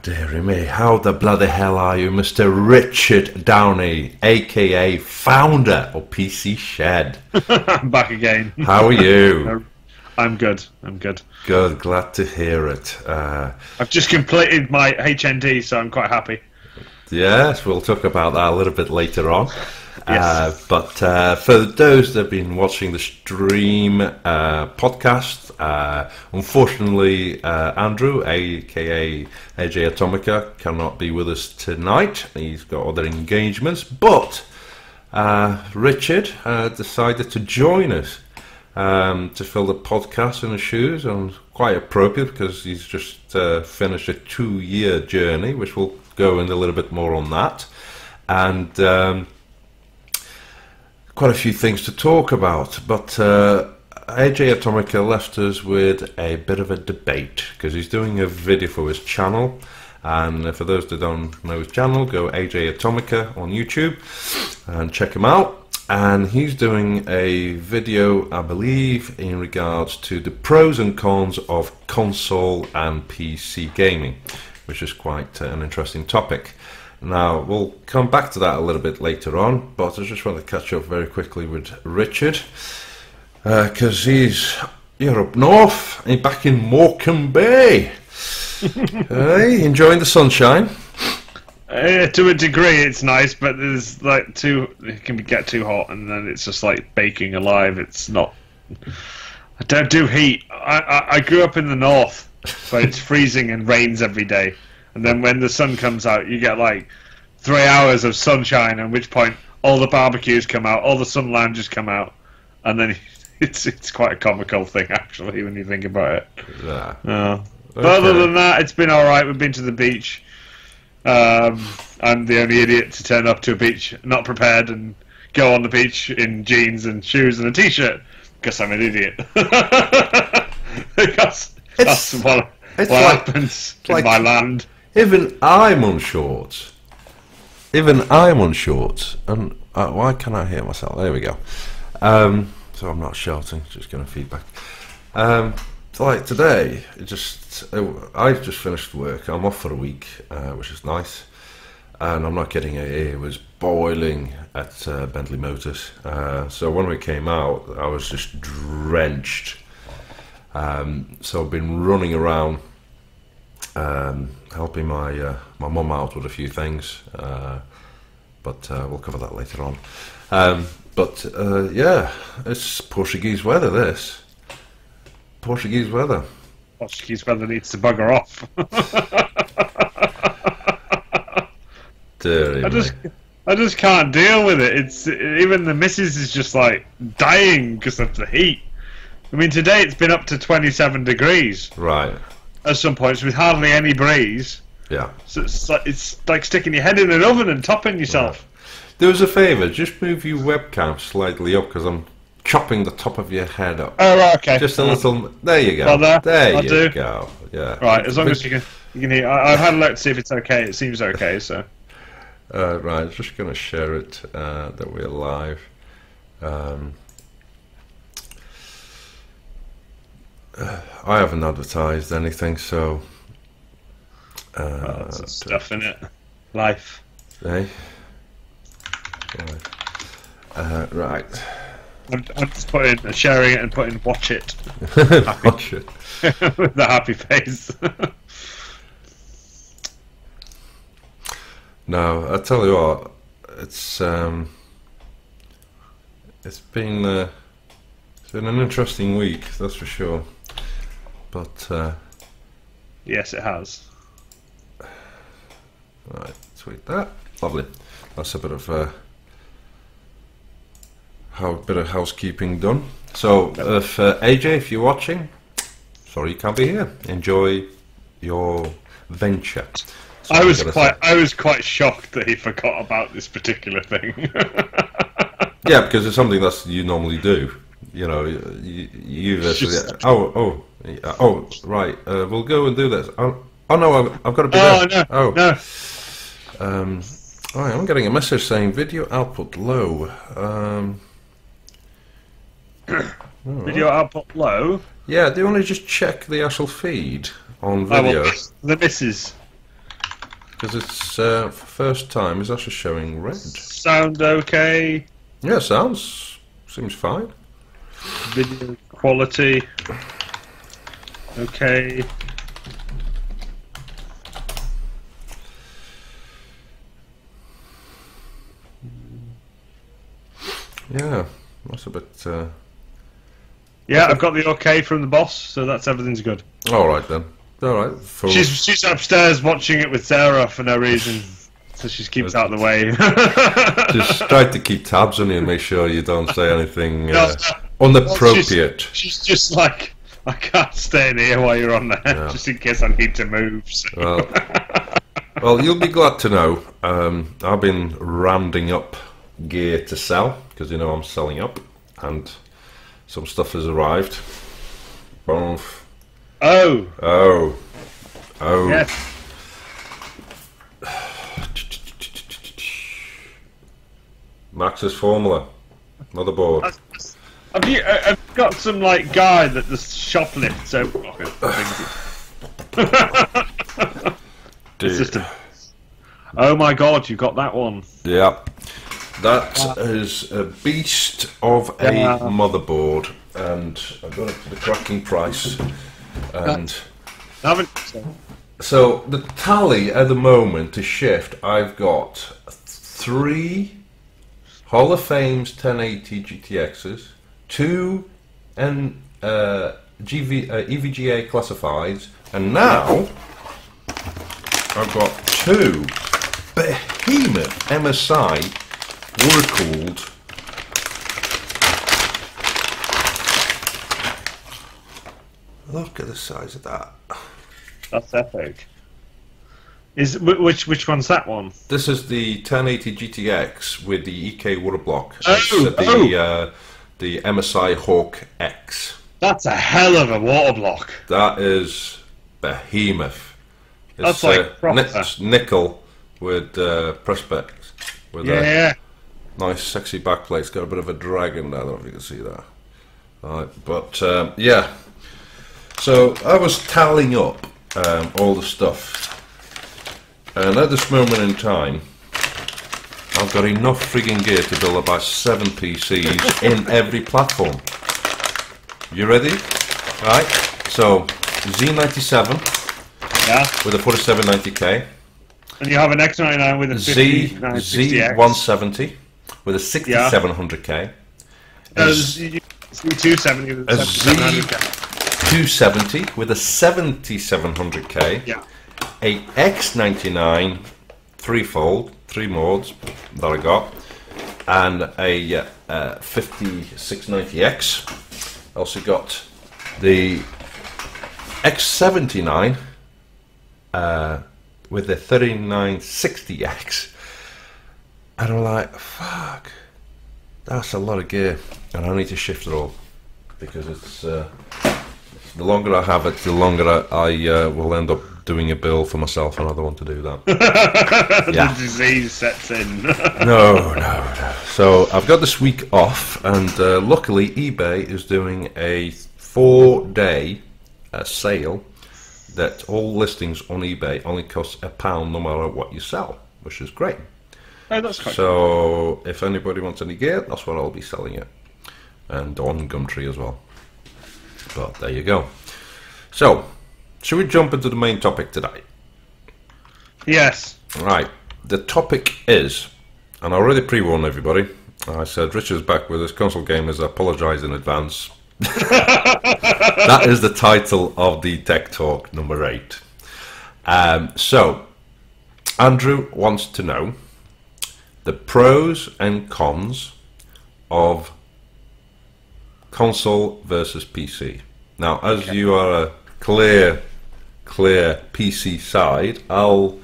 Deary me, how the bloody hell are you, Mr. Richard Downey, aka founder of PC Shed? I'm back again. How are you? I'm good. I'm good. Good, glad to hear it. I've just completed my HND, so I'm quite happy. Yes, we'll talk about that a little bit later on. Yes. But for those that have been watching the stream podcast, unfortunately, Andrew, aka AJ Atomica, cannot be with us tonight. He's got other engagements, but Richard decided to join us to fill the podcast in his shoes, and quite appropriate because he's just finished a 2-year journey, which we'll go in a little bit more on that, and quite a few things to talk about. But AJ Atomica left us with a bit of a debate because he's doing a video for his channel, and for those that don't know his channel, go AJ Atomica on YouTube and check him out. And he's doing a video, I believe, in regards to the pros and cons of console and PC gaming, which is quite an interesting topic. Now, we'll come back to that a little bit later on, but I just want to catch up very quickly with Richard, because you're up north, and back in Morecambe Bay. Hey, enjoying the sunshine? To a degree, it's nice, but there's like it can get too hot, and then it's just like baking alive. It's not. I don't do heat. I grew up in the north, but it's freezing and rains every day. And then when the sun comes out, you get like 3 hours of sunshine, at which point all the barbecues come out, all the sun lounges come out, and then it's quite a comical thing actually when you think about it. Yeah. But other than that, it's been all right. We've been to the beach. I'm the only idiot to turn up to a beach not prepared and go on the beach in jeans and shoes and a t-shirt because I'm an idiot. Because that's what happens in my land. Even I'm on shorts. And why can't I hear myself? There we go. So I'm not shouting, just going to feedback. Like today, I've just finished work. I'm off for a week, which is nice, and I'm not kidding. It was boiling at Bentley Motors. So when we came out, I was just drenched. So I've been running around, helping my mum out with a few things, but we'll cover that later on. Yeah, it's Portuguese weather. This. Portuguese weather needs to bugger off. I just can't deal with it. It's even the missus is just like dying because of the heat. I mean, today it's been up to 27 degrees. Right. At some points with hardly any breeze. Yeah. So it's like sticking your head in an oven and topping yourself. Right. Do us a favour, just move your webcam slightly up because I'm chopping the top of your head up. Oh, right, okay. Just a little. There you go. Well, there you go. Yeah. Right, as long as you can hear. I've had a look to see if it's okay. It seems okay. So. Right, just going to share it that we're live. I haven't advertised anything, so. That's stuff in it. Life. Hey. Right. I'm just sharing it and putting watch it. Watch it. With the happy face. No, I tell you what, it's been an interesting week, that's for sure. But yes, it has. Right, tweet that. Lovely. That's a bit of housekeeping done. So, if AJ, if you're watching, sorry you can't be here. Enjoy your venture. I was quite shocked that he forgot about this particular thing. Yeah, because it's something that you normally do. You know, right. We'll go and do this. Oh no, I've got to be there. No. Right, I'm getting a message saying video output low. Video output low? Yeah, they only just check the actual feed on video. The missus. Because it's first time it's actually showing red. Sound okay? Yeah, seems fine. Video quality okay. Yeah, that's a bit. Yeah, I've got the okay from the boss, so that's everything's good. All right then. All right. She's upstairs watching it with Sarah for no reason, so she keeps out of the way. Just try to keep tabs on you and make sure you don't say anything No, inappropriate. She's just like, I can't stay in here while you're on there, Yeah. just in case I need to move. So. Well, you'll be glad to know. I've been rounding up gear to sell because you know I'm selling up, and some stuff has arrived. Both. Oh. Yes. Max's formula, motherboard. Have you got some like guy that the shoplifts open things? It's just a... Oh my god, you got that one. Yeah, that is a beast of a motherboard, and I got it for the cracking price. And so the tally at the moment to shift, I've got 3 Hall of Fame's 1080 GTXs, 2 EVGA classifieds, and now I've got 2 behemoth MSI water-cooled Look at the size of that. That's epic. Is which one's that one? This is the 1080 GTX with the EK water block. Oh, the MSI Hawk X. That's a hell of a water block. That is behemoth. That's like proper. Nickel with Perspex. With yeah. Nice sexy backplate. It's got a bit of a drag in there. I don't know if you can see that. Right, but yeah. So I was tallying up all the stuff, and at this moment in time, I've got enough frigging gear to build about 7 PCs in every platform. You ready? Right. So Z97. Yeah. With a 4790K. And you have an X99 with a Z170 with a 6700K. Z270 with a 700K. Z270 with a 7700K. Yeah. A X99 threefold, 3 modes that I got, and a 5690X. Also got the X79 with the 3960X, and I'm like, fuck, that's a lot of gear, and I need to shift it all because it's the longer I have it, the longer I will end up doing a bill for myself, and I don't want to do that. The disease sets in. No. So I've got this week off, and luckily eBay is doing a 4-day sale that all listings on eBay only cost £1 no matter what you sell, which is great. Oh, that's quite cool. If anybody wants any gear, that's what I'll be selling it, and on Gumtree as well. But there you go. So, should we jump into the main topic today? Yes. Right. The topic is, and I already pre-warned everybody, I said Richard's back with his console gamers. I apologise in advance. That is the title of the Tech Talk number 8. So, Andrew wants to know the pros and cons of console versus PC. Now, as you are a clear PC side, I'll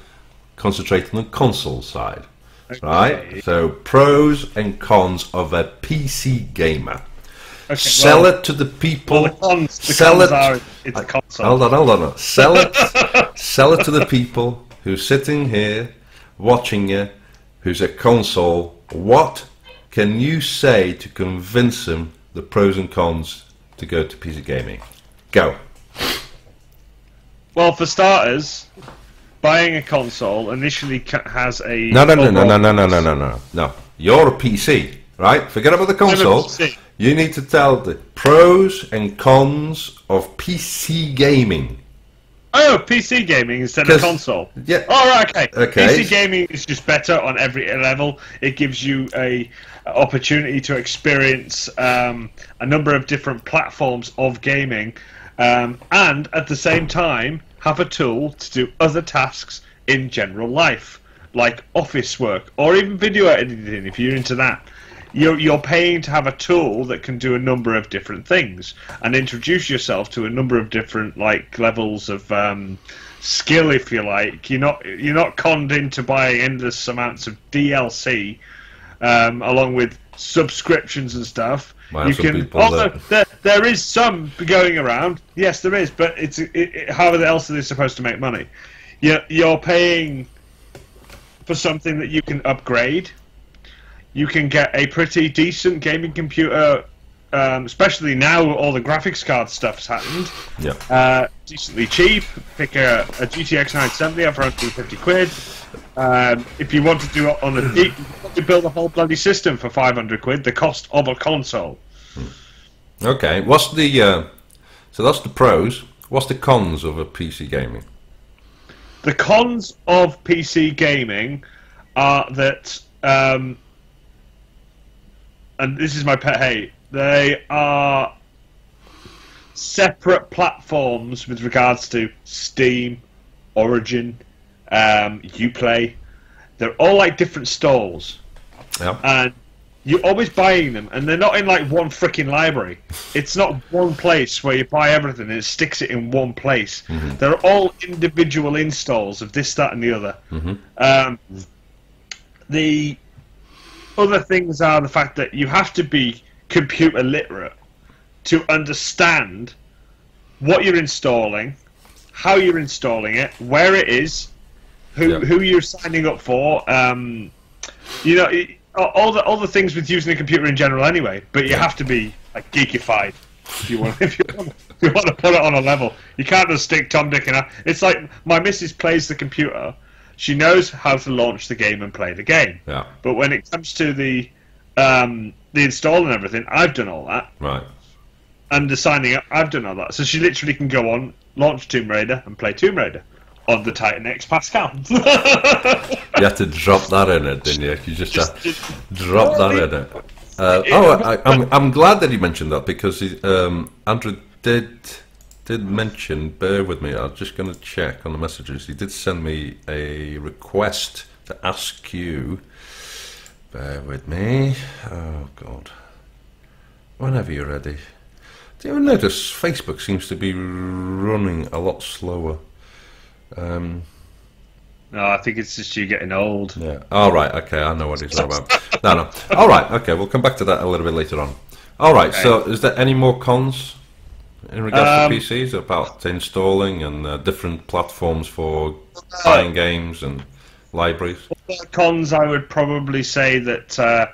concentrate on the console side. Okay. Right? So, pros and cons of a PC gamer. Okay, sell it to the people. Well, it's a console. Hold on. Sell it to the people who's sitting here watching you, who's a console. What can you say to convince them the pros and cons to go to PC gaming? Go. Well, for starters, buying a console initially has a no. You're a PC, right? Forget about the console. You need to tell the pros and cons of PC gaming. Oh, PC gaming instead of console. Yeah. Oh, right, okay. PC gaming is just better on every level. It gives you a opportunity to experience a number of different platforms of gaming, and at the same time have a tool to do other tasks in general life, like office work or even video editing if you're into that. You're paying to have a tool that can do a number of different things and introduce yourself to a number of different levels of skill, if you like. You're not conned into buying endless amounts of DLC along with subscriptions and stuff. You can. There is some going around. Yes, there is, but how else are they supposed to make money? You're paying for something that you can upgrade. You can get a pretty decent gaming computer, especially now all the graphics card stuff's happened. Yeah. Decently cheap. Pick a GTX 970 for 150 quid. If you want to do it on a cheap, you build a whole bloody system for 500 quid, the cost of a console. Okay. What's the so that's the pros. What's the cons of a PC gaming? The cons of PC gaming are that. And this is my pet hate, they are separate platforms with regards to Steam, Origin, Uplay. They're all like different stalls. Yeah. And you're always buying them, and they're not in like one freaking library. It's not one place where you buy everything and it sticks it in one place. Mm-hmm. They're all individual installs of this, that, and the other. Mm-hmm. The other things are the fact that you have to be computer literate to understand what you're installing, how you're installing it, where it is, who you're signing up for. You know, all the things with using a computer in general, anyway. But you have to be like geekified if you want to put it on a level. You can't just stick Tom, Dick, and Harry. It's like my missus plays the computer. She knows how to launch the game and play the game. Yeah. But when it comes to the install and everything, I've done all that. Right. And the signing up, I've done all that. So she literally can go on, launch Tomb Raider, and play Tomb Raider on the Titan X Pascal. You had to drop that in it, didn't you? You just drop that in it. I'm glad that he mentioned that because Andrew did mention, bear with me, I'm just going to check on the messages. He did send me a request to ask you, bear with me, oh God, whenever you're ready. Do you ever notice Facebook seems to be running a lot slower? No, I think it's just you getting old. Yeah. All right. Okay. I know what he's talking about. No. All right. Okay. We'll come back to that a little bit later on. All right. Okay. So, is there any more cons in regards to PCs about installing and different platforms for buying games and libraries? Cons, I would probably say that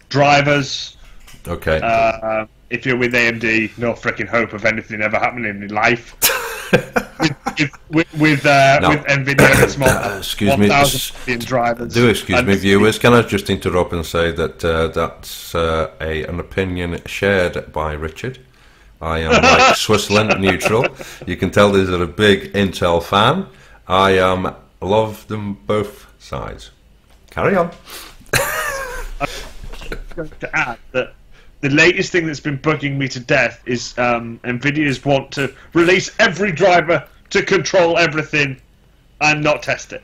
drivers. Okay. If you're with AMD, no freaking hope of anything ever happening in life. with NVIDIA, it's more excuse me, drivers. Do excuse me, viewers. Can I just interrupt and say that that's an opinion shared by Richard. I am like Switzerland neutral. You can tell these are a big Intel fan. I love them both sides. Carry on. I'm going to add that the latest thing that's been bugging me to death is NVIDIA's want to release every driver to control everything and not test it.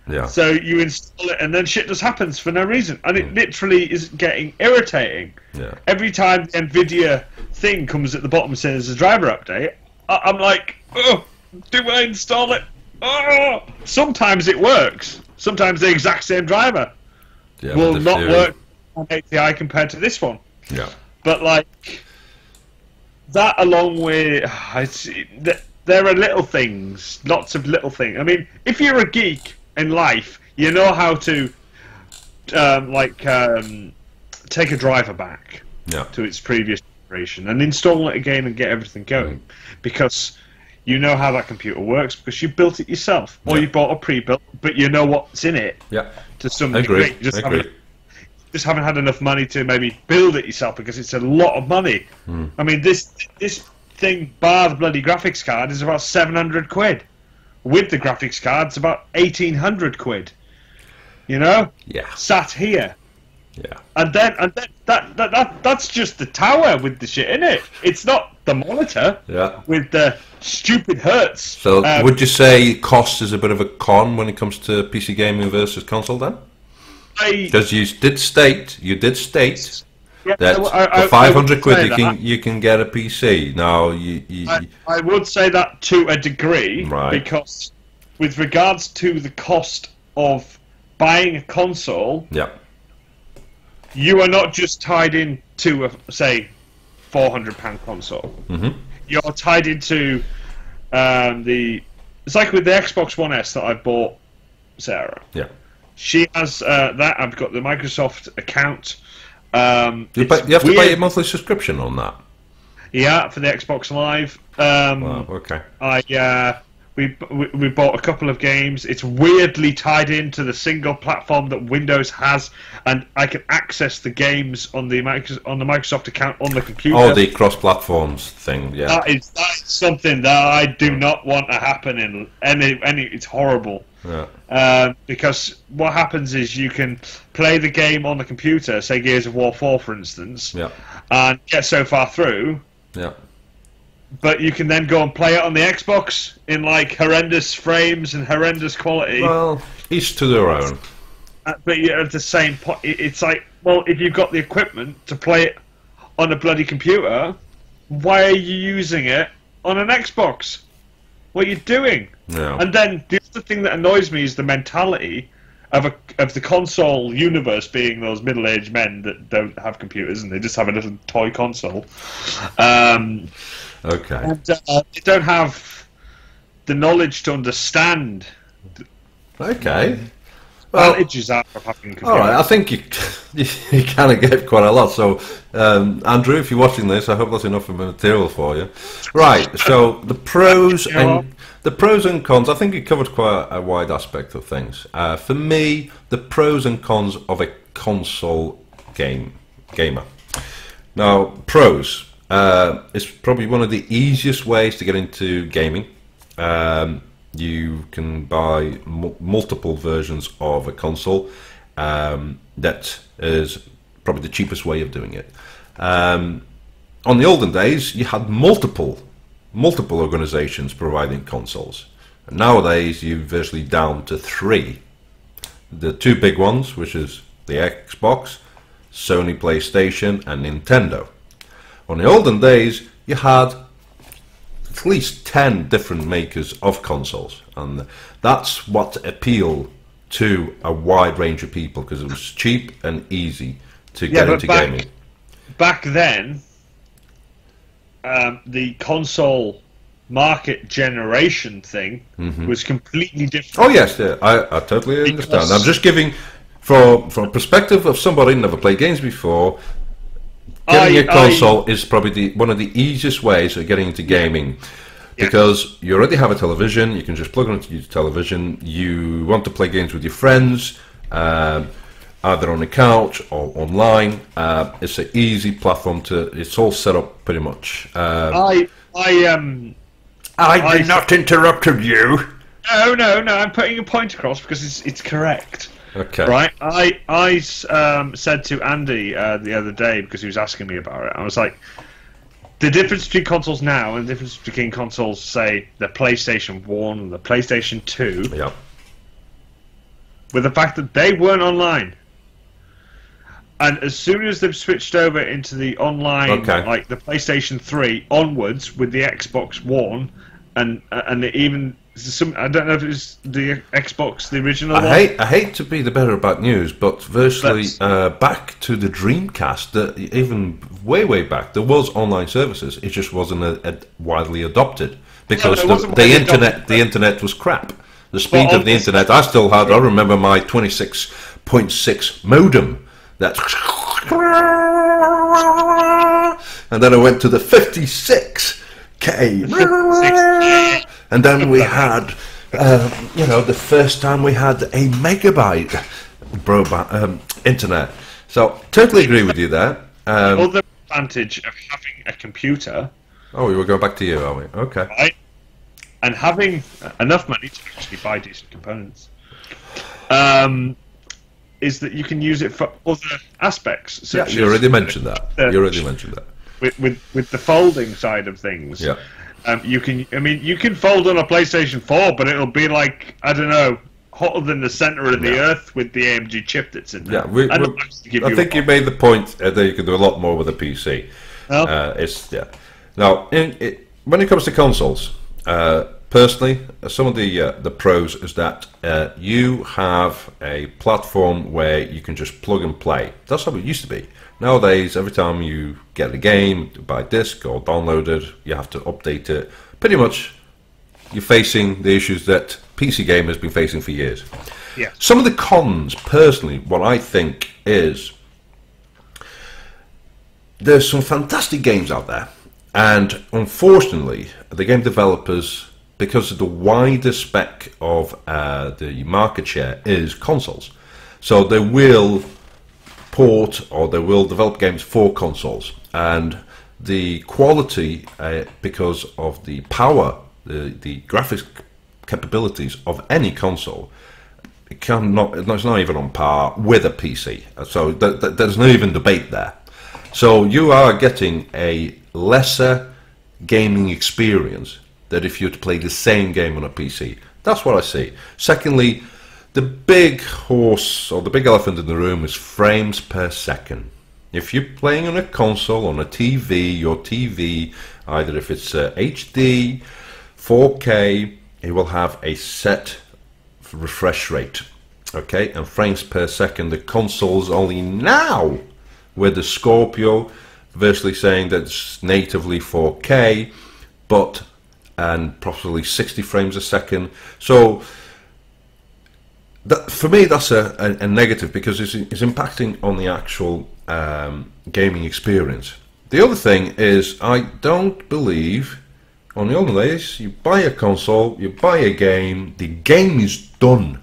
Yeah. So you install it and then shit just happens for no reason. And it literally is getting irritating. Yeah. Every time the NVIDIA thing comes at the bottom and says a driver update, I'm like, oh, do I install it? Oh! Sometimes it works. Sometimes the exact same driver will not work on HDI compared to this one. Yeah. But like that, along with there are little things, lots of little things. I mean, if you're a geek in life, you know how to take a driver back to its previous generation and install it again and get everything going, because you know how that computer works because you built it yourself, or Yeah. you bought a pre-built, but you know what's in it. Yeah. To some Agree. degree, you Agree. just haven't had enough money to maybe build it yourself because it's a lot of money. I mean, this thing, bar the bloody graphics card, is about 700 quid. With the graphics card, it's about 1,800 quid. You know, Yeah. sat here, Yeah. and then that's just the tower with the shit in it. It's not the monitor Yeah. with the stupid hertz. So would you say cost is a bit of a con when it comes to PC gaming versus console then? Because you did state Yeah, that I for 500 would quid say you can get a PC. Now I would say that to a degree, Right. because with regards to the cost of buying a console, yeah. you are not just tied into a, say, £400 console. You're tied into it's like with the Xbox One S that I bought Sarah. Yeah. She has that. I've got the Microsoft account. You have to pay a monthly subscription on that. Yeah, for the Xbox Live. Wow, okay. We bought a couple of games. It's weirdly tied into the single platform that Windows has, and I can access the games on the Microsoft account on the computer. Oh, the cross-platforms thing, yeah. That is something that I do not want to happen in any. It's horrible. Yeah. Because what happens is you can play the game on the computer, say Gears of War 4, for instance, Yeah. and get so far through. Yeah. But you can then go and play it on the Xbox in like horrendous frames and horrendous quality. Well, each to their own. But you're at the same point. It's like, well, if you've got the equipment to play it on a bloody computer, why are you using it on an Xbox? What are you doing? Yeah. And then the other thing that annoys me is the mentality of the console universe being those middle-aged men that don't have computers and they just have a little toy console. Okay. And they don't have the knowledge to understand Okay. Well, advantages out of having a computer. all right. I think you kind of get quite a lot. So, Andrew, if you're watching this, I hope that's enough of material for you. Right. So the pros and cons. I think you covered quite a wide aspect of things. For me, the pros and cons of a console gamer. Now, pros. It's probably one of the easiest ways to get into gaming. You can buy multiple versions of a console. That is probably the cheapest way of doing it. On the olden days, you had multiple organizations providing consoles. Nowadays, you're virtually down to 3. The 2 big ones, which is the Xbox, Sony PlayStation, and Nintendo. On the olden days, you had at least 10 different makers of consoles, and that's what appealed to a wide range of people because it was cheap and easy to get into gaming. Back then, the console market generation thing was completely different. Oh yes, yeah, I totally understand. I'm just giving from a perspective of somebody who never played games before. Getting a console is probably one of the easiest ways of getting into gaming, because you already have a television. You can just plug it into your television. You want to play games with your friends, either on the couch or online. It's an easy platform to. It's all set up pretty much. I did not interrupted you. No. I'm putting a point across because it's correct. Okay. Right. I said to Andy the other day because he was asking me about it. I was like, the difference between consoles now and the difference between consoles, say the PlayStation 1 and the PlayStation 2, Yeah. with the fact that they weren't online. And as soon as they've switched over into the online, like the PlayStation 3 onwards with the Xbox One, and even I don't know if it's the Xbox, the original one. I hate to be the bearer of bad news, but virtually back to the Dreamcast, even way back, there was online services. It just wasn't widely adopted because the internet was crap. The speed of the internet, I remember my 26.6 modem. That, and then I went to the 56 4K, and then we had, the first time we had a megabyte broadband internet. So totally agree with you there. The other advantage of having a computer. Oh, we were going back to you, are we? Okay. Right, and having enough money to actually buy decent components. Is that you can use it for other aspects. Yeah, you already mentioned that. With the folding side of things. Yeah. You can fold on a PlayStation 4, but it'll be like, I don't know, hotter than the center of the earth with the AMG chip that's in there. Yeah, I think you made the point that you can do a lot more with a PC. Well, Now, when it comes to consoles, personally, some of the pros is that you have a platform where you can just plug and play. That's how it used to be. Nowadays, every time you get a game by disc or download it, you have to update it. Pretty much, you're facing the issues that PC gamers have been facing for years. Yeah. Some of the cons, personally, what I think is there's some fantastic games out there, and unfortunately, the game developers, because of the wider spec of the market share, is consoles. So they will port or they will develop games for consoles, and the quality, because of the power, the graphics capabilities of any console, it's not even on par with a PC. So there's no even debate there. So you are getting a lesser gaming experience than if you were to play the same game on a PC. That's what I see. Secondly, the big horse or the big elephant in the room is frames per second. If you're playing on a console, on a TV, your TV, either if it's HD, 4K, it will have a set refresh rate. Okay, and frames per second, the console's only now with the Scorpio virtually saying that it's natively 4K, and probably 60 frames a second. So for me, that's a negative, because it's impacting on the actual gaming experience. The other thing is, I don't believe, on the olden days, you buy a console, you buy a game, the game is done.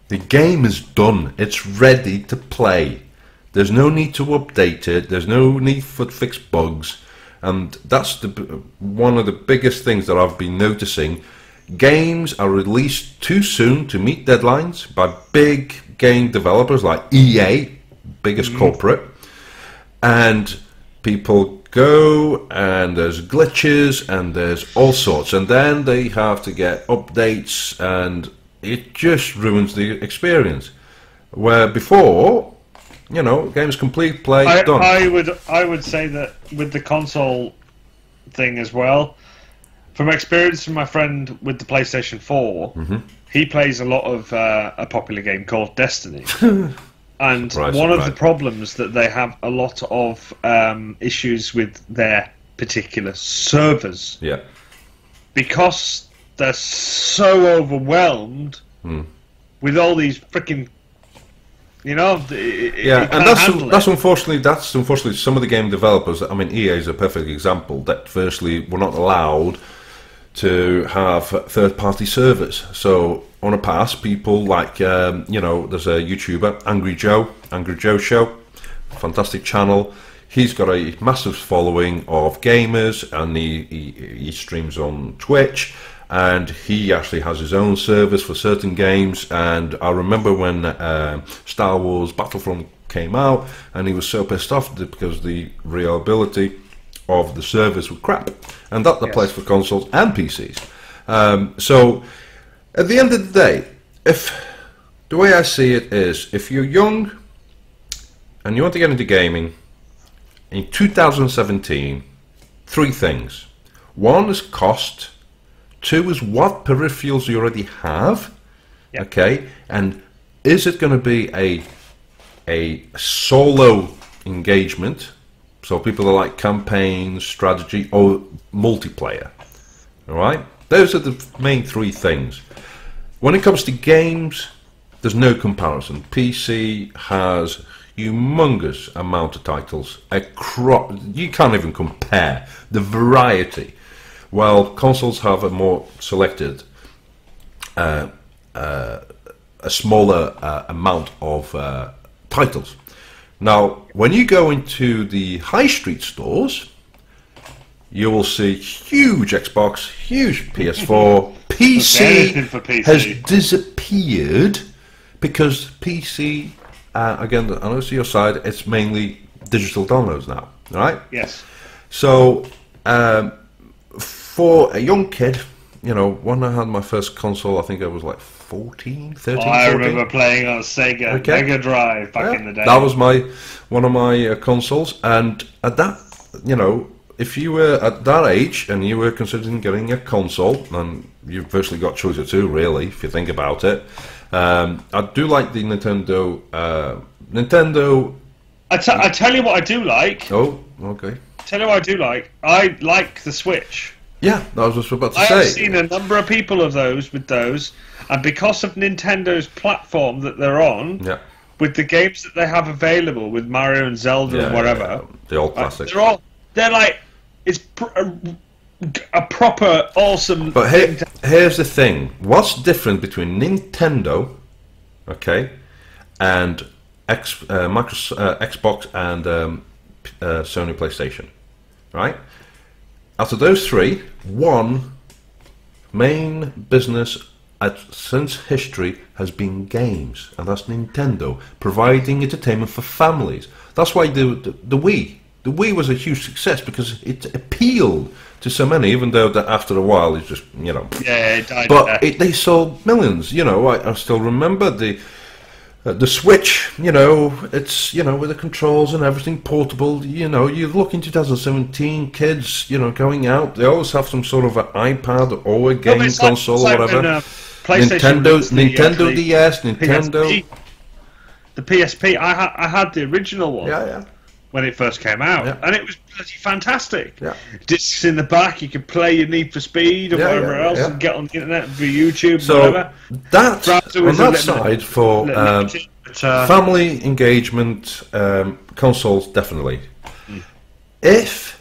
The game is done. It's ready to play. There's no need to update it. There's no need for fix bugs. And that's one of the biggest things that I've been noticing. Games are released too soon to meet deadlines by big game developers like EA, biggest corporate, and people go and there's glitches and there's all sorts, and then they have to get updates, and it just ruins the experience. Where before, game's complete, play, done. I would say that with the console thing as well, from experience from my friend with the PlayStation 4, he plays a lot of a popular game called Destiny. And one of the problems that they have a lot of issues with their particular servers. Yeah. Because they're so overwhelmed with all these freaking, and that's unfortunately some of the game developers. I mean, EA is a perfect example that virtually were not allowed to have third-party servers. So on a pass, people like there's a YouTuber, Angry Joe Show, fantastic channel. He's got a massive following of gamers, and he streams on Twitch, and he actually has his own service for certain games. And I remember when Star Wars Battlefront came out, and he was so pissed off because the reliability of the service were crap, and that applies for consoles and PCs. So at the end of the day, the way I see it is, if you're young and you want to get into gaming in 2017, three things. One is cost. Two is what peripherals you already have. Okay, and is it going to be a solo engagement? So people are like campaigns, strategy, or multiplayer. All right, those are the main three things. When it comes to games, there's no comparison. PC has humongous amount of titles. You can't even compare the variety. while consoles have a more selected, a smaller amount of titles. Now, when you go into the high street stores, you will see huge Xbox, huge PS4, PC has disappeared because PC, again, I know it's your side, it's mainly digital downloads now, right? Yes. So, for a young kid, you know, when I had my first console, I think I was like 14, 13, I 14. remember playing on Sega Mega Drive back in the day. That was one of my consoles, and at that, you know, if you were at that age and you were considering getting a console, and you've virtually got choice of two, really, if you think about it. I do like the Nintendo. I tell you what I do like. Oh, okay. Tell you what I do like. I like the Switch. Yeah, I was just about to I say. have seen a number of people with those, and because of Nintendo's platform that they're on, yeah, with the games that they have available with Mario and Zelda and whatever, the old classics. They're like, it's a proper awesome. But here's the thing: what's different between Nintendo, okay, and Xbox and Sony PlayStation, right? Out of those three, one main business since history has been games, and that's Nintendo, providing entertainment for families. That's why the Wii. The Wii was a huge success because it appealed to so many, even though that after a while it just, you know. Yeah, it died. But they sold millions. You know, I still remember the Switch. You know, it's, you know, with the controls and everything portable. You know, you look in 2017, kids, you know, going out. They always have some sort of an iPad or a game console or whatever. Nintendo DS, Nintendo. The PSP. I had the original one. Yeah. When it first came out, and it was bloody fantastic. Yeah. Discs in the back, you could play your Need for Speed or whatever else, and get on the internet via YouTube. So whatever. That on that side for family engagement, consoles definitely. If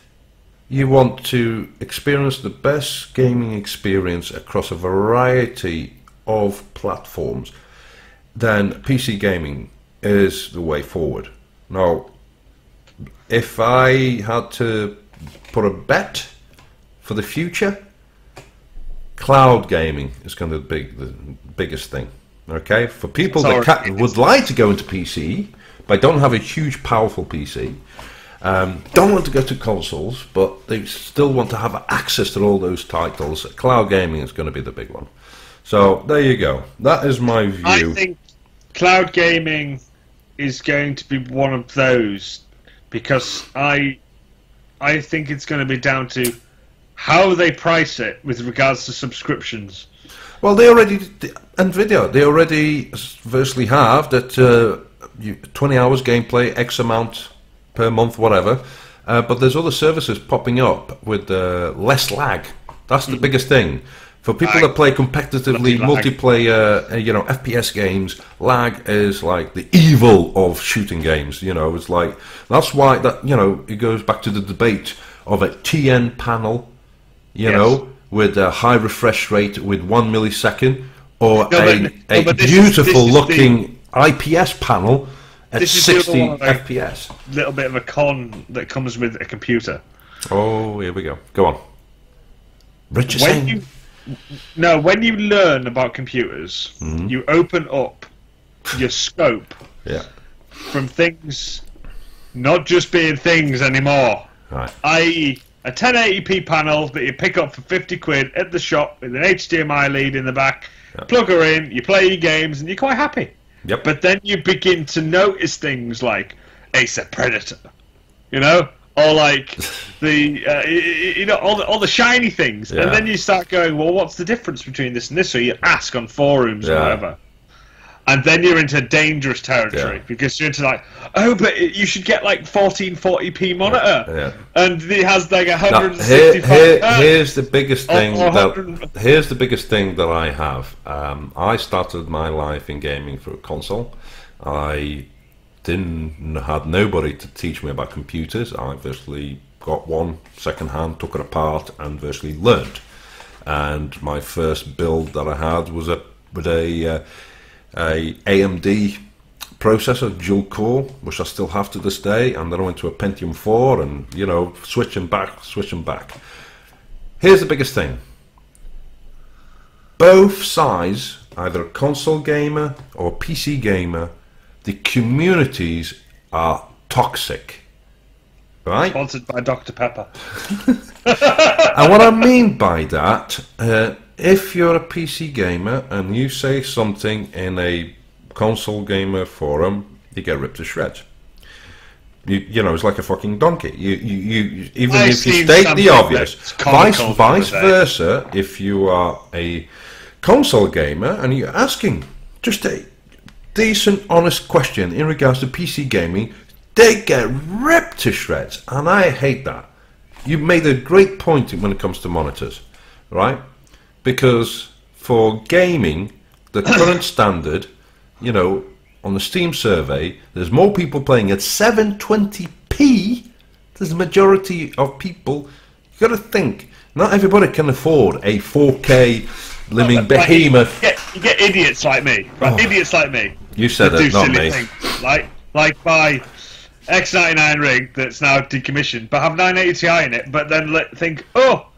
you want to experience the best gaming experience across a variety of platforms, then PC gaming is the way forward. Now, if I had to put a bet for the future, cloud gaming is going to be the biggest thing. Okay, for people that would like to go into PC but don't have a huge, powerful PC, don't want to go to consoles, but they still want to have access to all those titles, cloud gaming is going to be the big one. So there you go. That is my view. I think cloud gaming is going to be one of those. Because I think it's going to be down to how they price it with regards to subscriptions. Well, NVIDIA, they already virtually have that 20 hours gameplay, X amount per month, whatever. But there's other services popping up with less lag. That's the biggest thing. For people that play competitively multiplayer, you know, FPS games, lag is like the evil of shooting games. You know, it's like that's why that, you know, it goes back to the debate of a TN panel, you know, with a high refresh rate with 1 millisecond, or a beautiful looking IPS panel at 60 FPS. Little bit of a con that comes with a computer. Oh, here we go. Go on. Richard saying. No, when you learn about computers, you open up your scope from things not just being things anymore. Right. I.e., a 1080p panel that you pick up for 50 quid at the shop with an HDMI lead in the back, plug her in, you play your games, and you're quite happy. Yep. But then you begin to notice things like Ace Predator, you know? Or like you know, all the shiny things, and then you start going, well, what's the difference between this and this? So you ask on forums or whatever, and then you're into dangerous territory because you're into like, oh, but you should get like 1440p monitor, and it has like 165. Here's the biggest thing. Here's the biggest thing that I have. I started my life in gaming through a console. I had nobody to teach me about computers. I virtually got one second hand, took it apart, and virtually learned. And my first build that I had was with a AMD processor, dual core, which I still have to this day. And then I went to a Pentium 4, and you know, switching back. Here's the biggest thing: both sides, either a console gamer or a PC gamer, the communities are toxic. Right? Sponsored by Dr. Pepper. And what I mean by that, if you're a PC gamer and you say something in a console gamer forum, you get ripped to shreds. You know, it's like a fucking donkey. You even if you state the obvious, vice versa. If you are a console gamer and you're asking just a decent, honest question in regards to PC gaming, they get ripped to shreds, and I hate that. You made a great point when it comes to monitors, right? Because for gaming, the current standard, you know, on the Steam survey, there's more people playing at 720p. There's a majority of people. You got to think, not everybody can afford a 4K living behemoth. You get idiots like me, right? Idiots like me. You said it, not me. Things, like my X99 rig that's now decommissioned, but have 980 Ti in it. But then think, oh,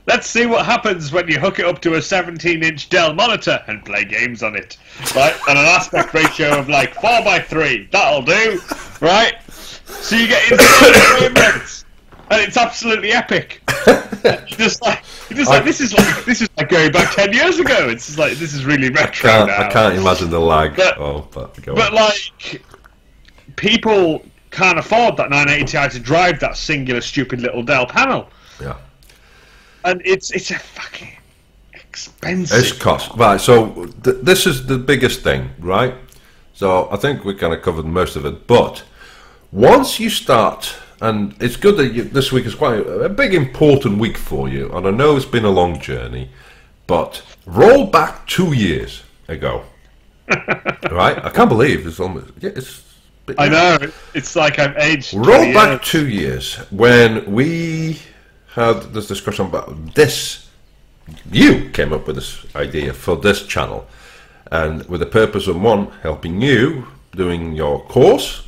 let's see what happens when you hook it up to a 17-inch Dell monitor and play games on it, right? And an aspect ratio of like 4:3. That'll do, right? So you get insane frame rates, and it's absolutely epic. This is like going back 10 years ago. It's just like, this is really retro now. I can't imagine the lag. But like, people can't afford that 980 Ti to drive that singular stupid little Dell panel. Yeah. And it's a fucking expensive. It's cost. Right, so this is the biggest thing, right? So I think we kind of covered most of it. But once you start, and it's good that this week is quite a big important week for you, and I know it's been a long journey, but roll back 2 years ago. Right? I can't believe it's almost... Yeah, I know. It's like I've aged. Roll back 2 years when we had this discussion about this. You came up with this idea for this channel, and with the purpose of one, helping you doing your course,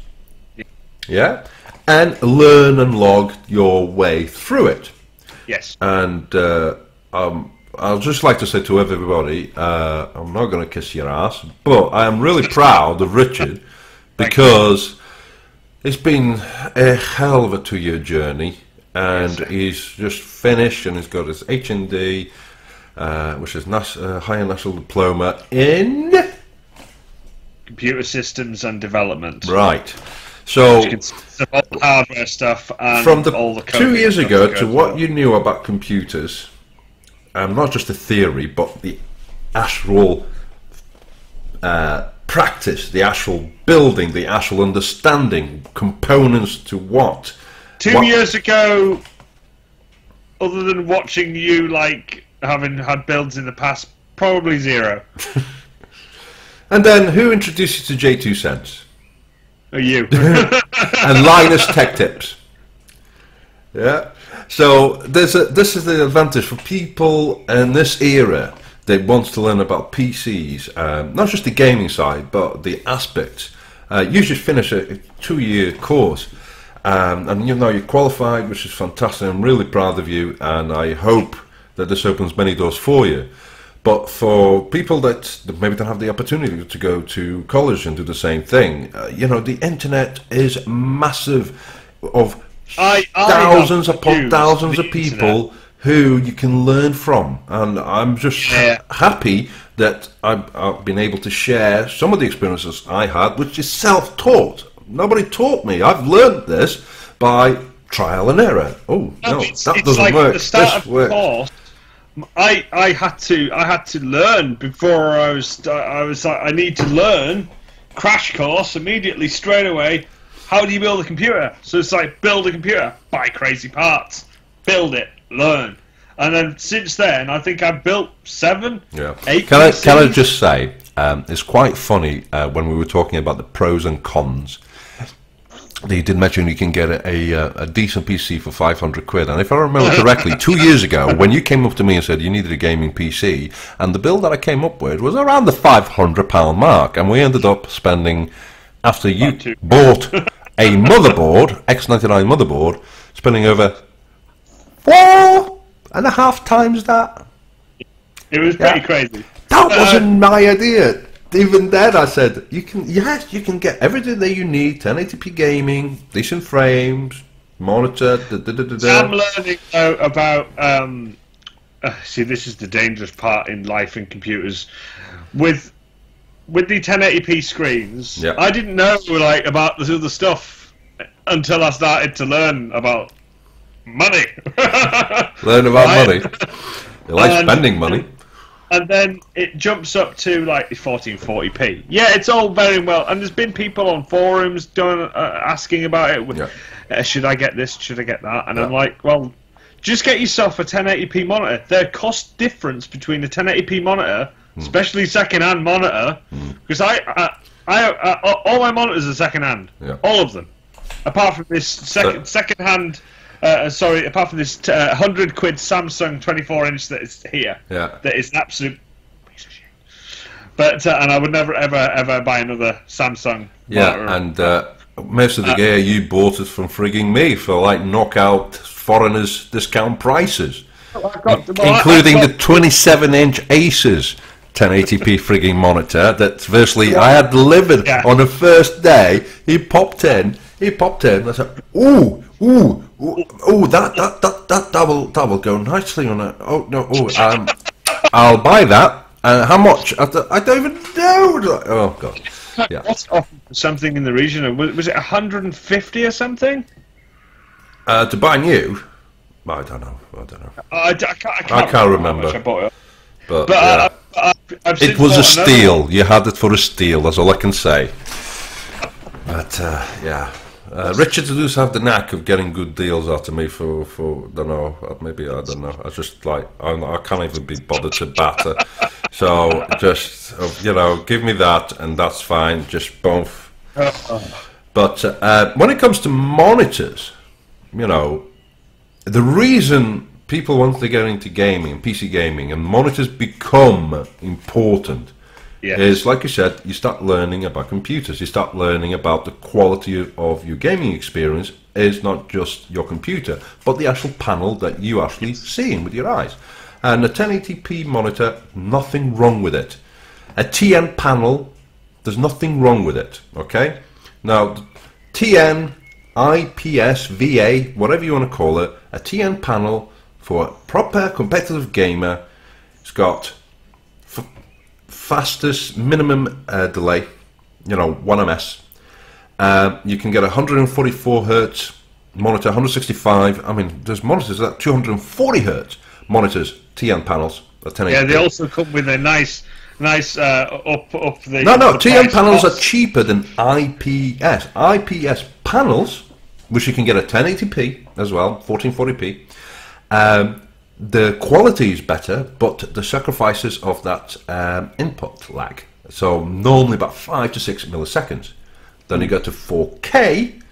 yeah, and learn and log your way through it. Yes. And I'll just like to say to everybody, I'm not going to kiss your ass, but I am really proud of Richard. Because it's been a hell of a 2-year journey, and he's just finished, and he's got his HND, which is Higher National Diploma in Computer Systems and Development. Right. So which consists of all the hardware stuff and from the all the 2 years ago to what you knew about computers, not just the theory, but the actual practice, the actual building, the actual understanding, components to what. 2 years ago, other than watching you like having had builds in the past, probably zero. And then who introduced you to J2 Sense? You. And Linus Tech Tips. Yeah. So this is the advantage for people in this era that wants to learn about PCs, not just the gaming side, but the aspects. You just finish a 2-year course, and you know you're qualified, which is fantastic. I'm really proud of you, and I hope that this opens many doors for you. But for people that maybe don't have the opportunity to go to college and do the same thing, you know, the internet is massive, of thousands upon thousands of people who you can learn from, and I'm just happy that I've been able to share some of the experiences I had, which is self-taught. Nobody taught me. I've learned this by trial and error. Oh no, that doesn't like work. At the start this of the works. course, I had to learn before I was like, I need to learn. Crash course immediately straight away. How do you build a computer? So it's like, build a computer, buy crazy parts, build it, learn. And then since then, I think I've built 7, 8 Can I just say, it's quite funny when we were talking about the pros and cons. They did mention you can get a decent PC for 500 quid. And if I remember correctly, 2 years ago, when you came up to me and said you needed a gaming PC, and the bill that I came up with was around the £500 mark, and we ended up spending, after you bought a motherboard, X99 motherboard, spending over 4.5 times that. It was pretty crazy. That wasn't my idea. Even then, I said, you can get everything that you need: 1080p gaming, decent frames, monitor. I'm learning about. See, this is the dangerous part in life in computers. With the 1080p screens, Yeah. I didn't know about this other stuff until I started to learn about money. Learn about money. You like spending money. And then it jumps up to 1440p. Yeah, it's all very well. And there's been people on forums asking about it. Should I get this? Should I get that? And I'm like, well, just get yourself a 1080p monitor. The cost difference between the 1080p monitor, especially second-hand monitor, because all my monitors are second-hand. Yeah. All of them, apart from this second-hand. Apart from this 100 quid Samsung 24-inch that is here, that is an absolute piece of shit. But and I would never ever buy another Samsung. Yeah, and most of the gear you bought is from frigging me for knockout foreigners discount prices, including the 27-inch Asus 1080p frigging monitor that virtually I had delivered on the first day. He popped in. I said, "Ooh, that will go nicely on it. I'll buy that. How much? I don't even know. Oh god, yeah. What's something in the region of was it 150 or something? To buy new, I don't know. I can't remember. I bought it. But it was a steal. You had it for a steal. That's all I can say. But yeah. Richard does have the knack of getting good deals out of me for don't know, maybe I don't know. I just I can't even be bothered to batter. So just give me that and that's fine. Just both. But when it comes to monitors, the reason people want to get into gaming, PC gaming, and monitors become important. Yes. Is like you said, you start learning about computers. You start learning about the quality of your gaming experience is not just your computer, but the actual panel that you actually see with your eyes. And a 1080p monitor, nothing wrong with it. A TN panel, there's nothing wrong with it. Okay. Now, TN, IPS, VA, whatever you want to call it, a TN panel for a proper competitive gamer, it's got fastest minimum delay, 1 ms. You can get 144 hertz monitor, 165. I mean, there's monitors that 240 hertz monitors, TN panels, 1080p. Yeah, they also come with a nice up the. No, TN panels are cheaper than IPS. IPS panels, which you can get at 1080p as well, 1440p. The quality is better, but the sacrifices of that input lag. So normally about 5 to 6 milliseconds. Then you go to 4K.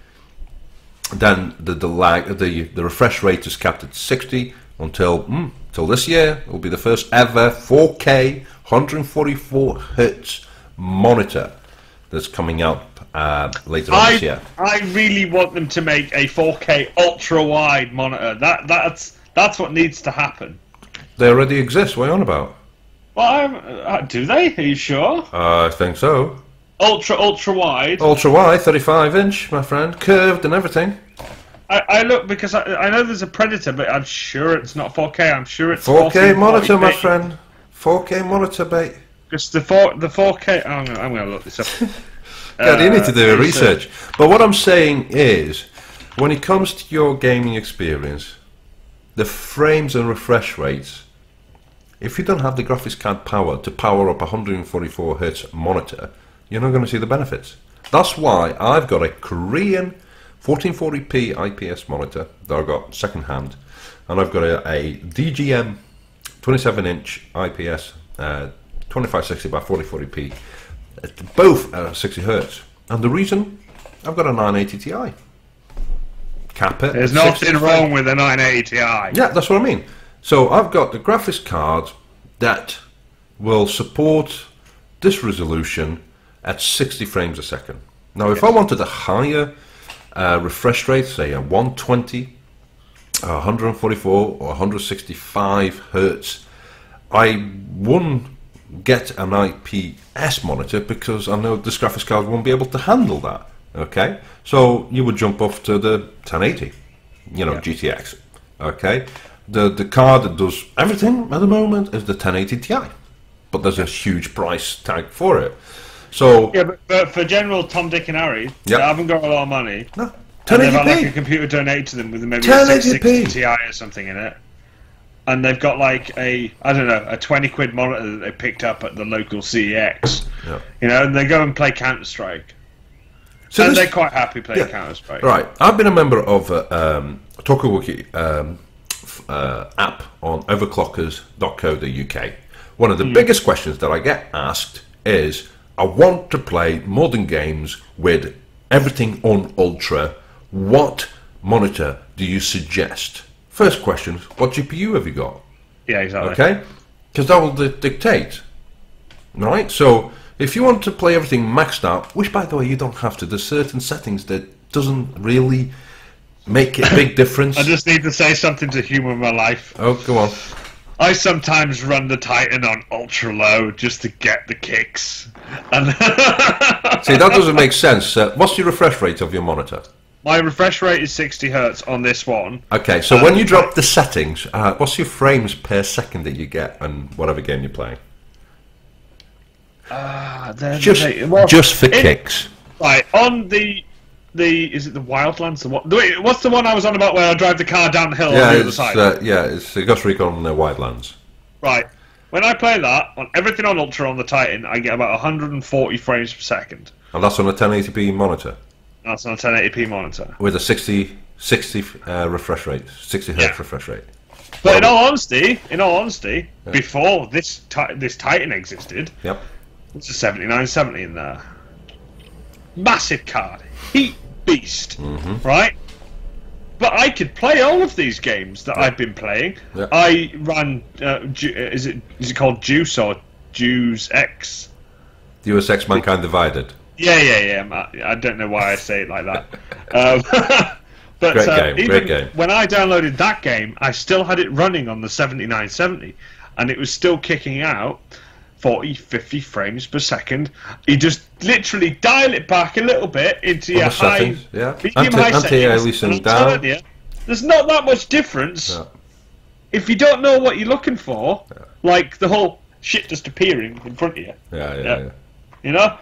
Then the lag, the refresh rate is capped at 60 until this year. It will be the first ever 4K 144 hertz monitor that's coming out later on this year. I really want them to make a 4K ultra wide monitor. That's what needs to happen. They already exist. What are you on about? Well, do they? Are you sure? I think so. Ultra wide. Ultra wide, 35-inch, my friend, curved and everything. I look because I know there's a Predator, but I'm sure it's not 4K. I'm sure it's 4K monitor, my friend. 4K monitor, mate. Because the 4K. I'm going to look this up. God, you need to do a research. But what I'm saying is, when it comes to your gaming experience, the frames and refresh rates, if you don't have the graphics card power to power up a 144 hertz monitor, you're not going to see the benefits. That's why I've got a Korean 1440p IPS monitor that I got second hand, and I've got a DGM 27-inch IPS 2560 by 4040p, both 60 hertz. And the reason I've got a 980 Ti. Cap it. There's nothing wrong with a 980 Ti. Yeah, that's what I mean. So I've got the graphics card that will support this resolution at 60 frames a second. Now, if I wanted a higher refresh rate, say a 120, 144 or 165 hertz, I wouldn't get an IPS monitor because I know this graphics card won't be able to handle that. Okay, so you would jump off to the 1080, you know, GTX. Okay, the card that does everything at the moment is the 1080 Ti, but there's a huge price tag for it. So yeah, but for general Tom, Dick, and Harry, they haven't got a lot of money. No, 1080p. And they've had like a computer donated to them with maybe a 660 Ti or something in it. And they've got like a, I don't know, a 20 quid monitor that they picked up at the local CEX. Yeah. You know, and they go and play Counter-Strike. So and they're quite happy playing Counter-Strike. Right. I've been a member of Tokawiki app on overclockers.co.uk. One of the biggest questions that I get asked is, I want to play modern games with everything on Ultra. What monitor do you suggest? First question, what GPU have you got? Yeah, exactly. Okay? Because that will dictate. Right? So, if you want to play everything maxed out, which by the way you don't have to, there's certain settings that doesn't really make a big difference. I just need to say something to humour my life. Oh, go on. I sometimes run the Titan on ultra low just to get the kicks. And see, that doesn't make sense. What's your refresh rate of your monitor? My refresh rate is 60 hertz on this one. Okay, so when you drop the settings, what's your frames per second that you get on whatever game you're playing? Just for kicks. Right, on the is it the Wildlands? Wait, what's the one I was on about where I drive the car down the hill on the other side? It's Ghost Recon Wildlands. Right. When I play that, on everything on Ultra on the Titan, I get about 140 frames per second. And that's on a 1080p monitor? That's on a 1080p monitor. With a 60 refresh rate, 60 hertz refresh rate. But in all honesty, before this Titan existed, it's a 7970 in there. Massive card, heat beast, right? But I could play all of these games that I've been playing. I ran, is it called Juice or Juice X? Deus Ex Mankind Divided. Yeah. I don't know why I say it like that. But great game. When I downloaded that game, I still had it running on the 7970, and it was still kicking out 40, 50 frames per second. You just literally dial it back a little bit into your high, medium high settings. Down. There's not that much difference if you don't know what you're looking for, like the whole shit just appearing in front of you. Yeah. You know,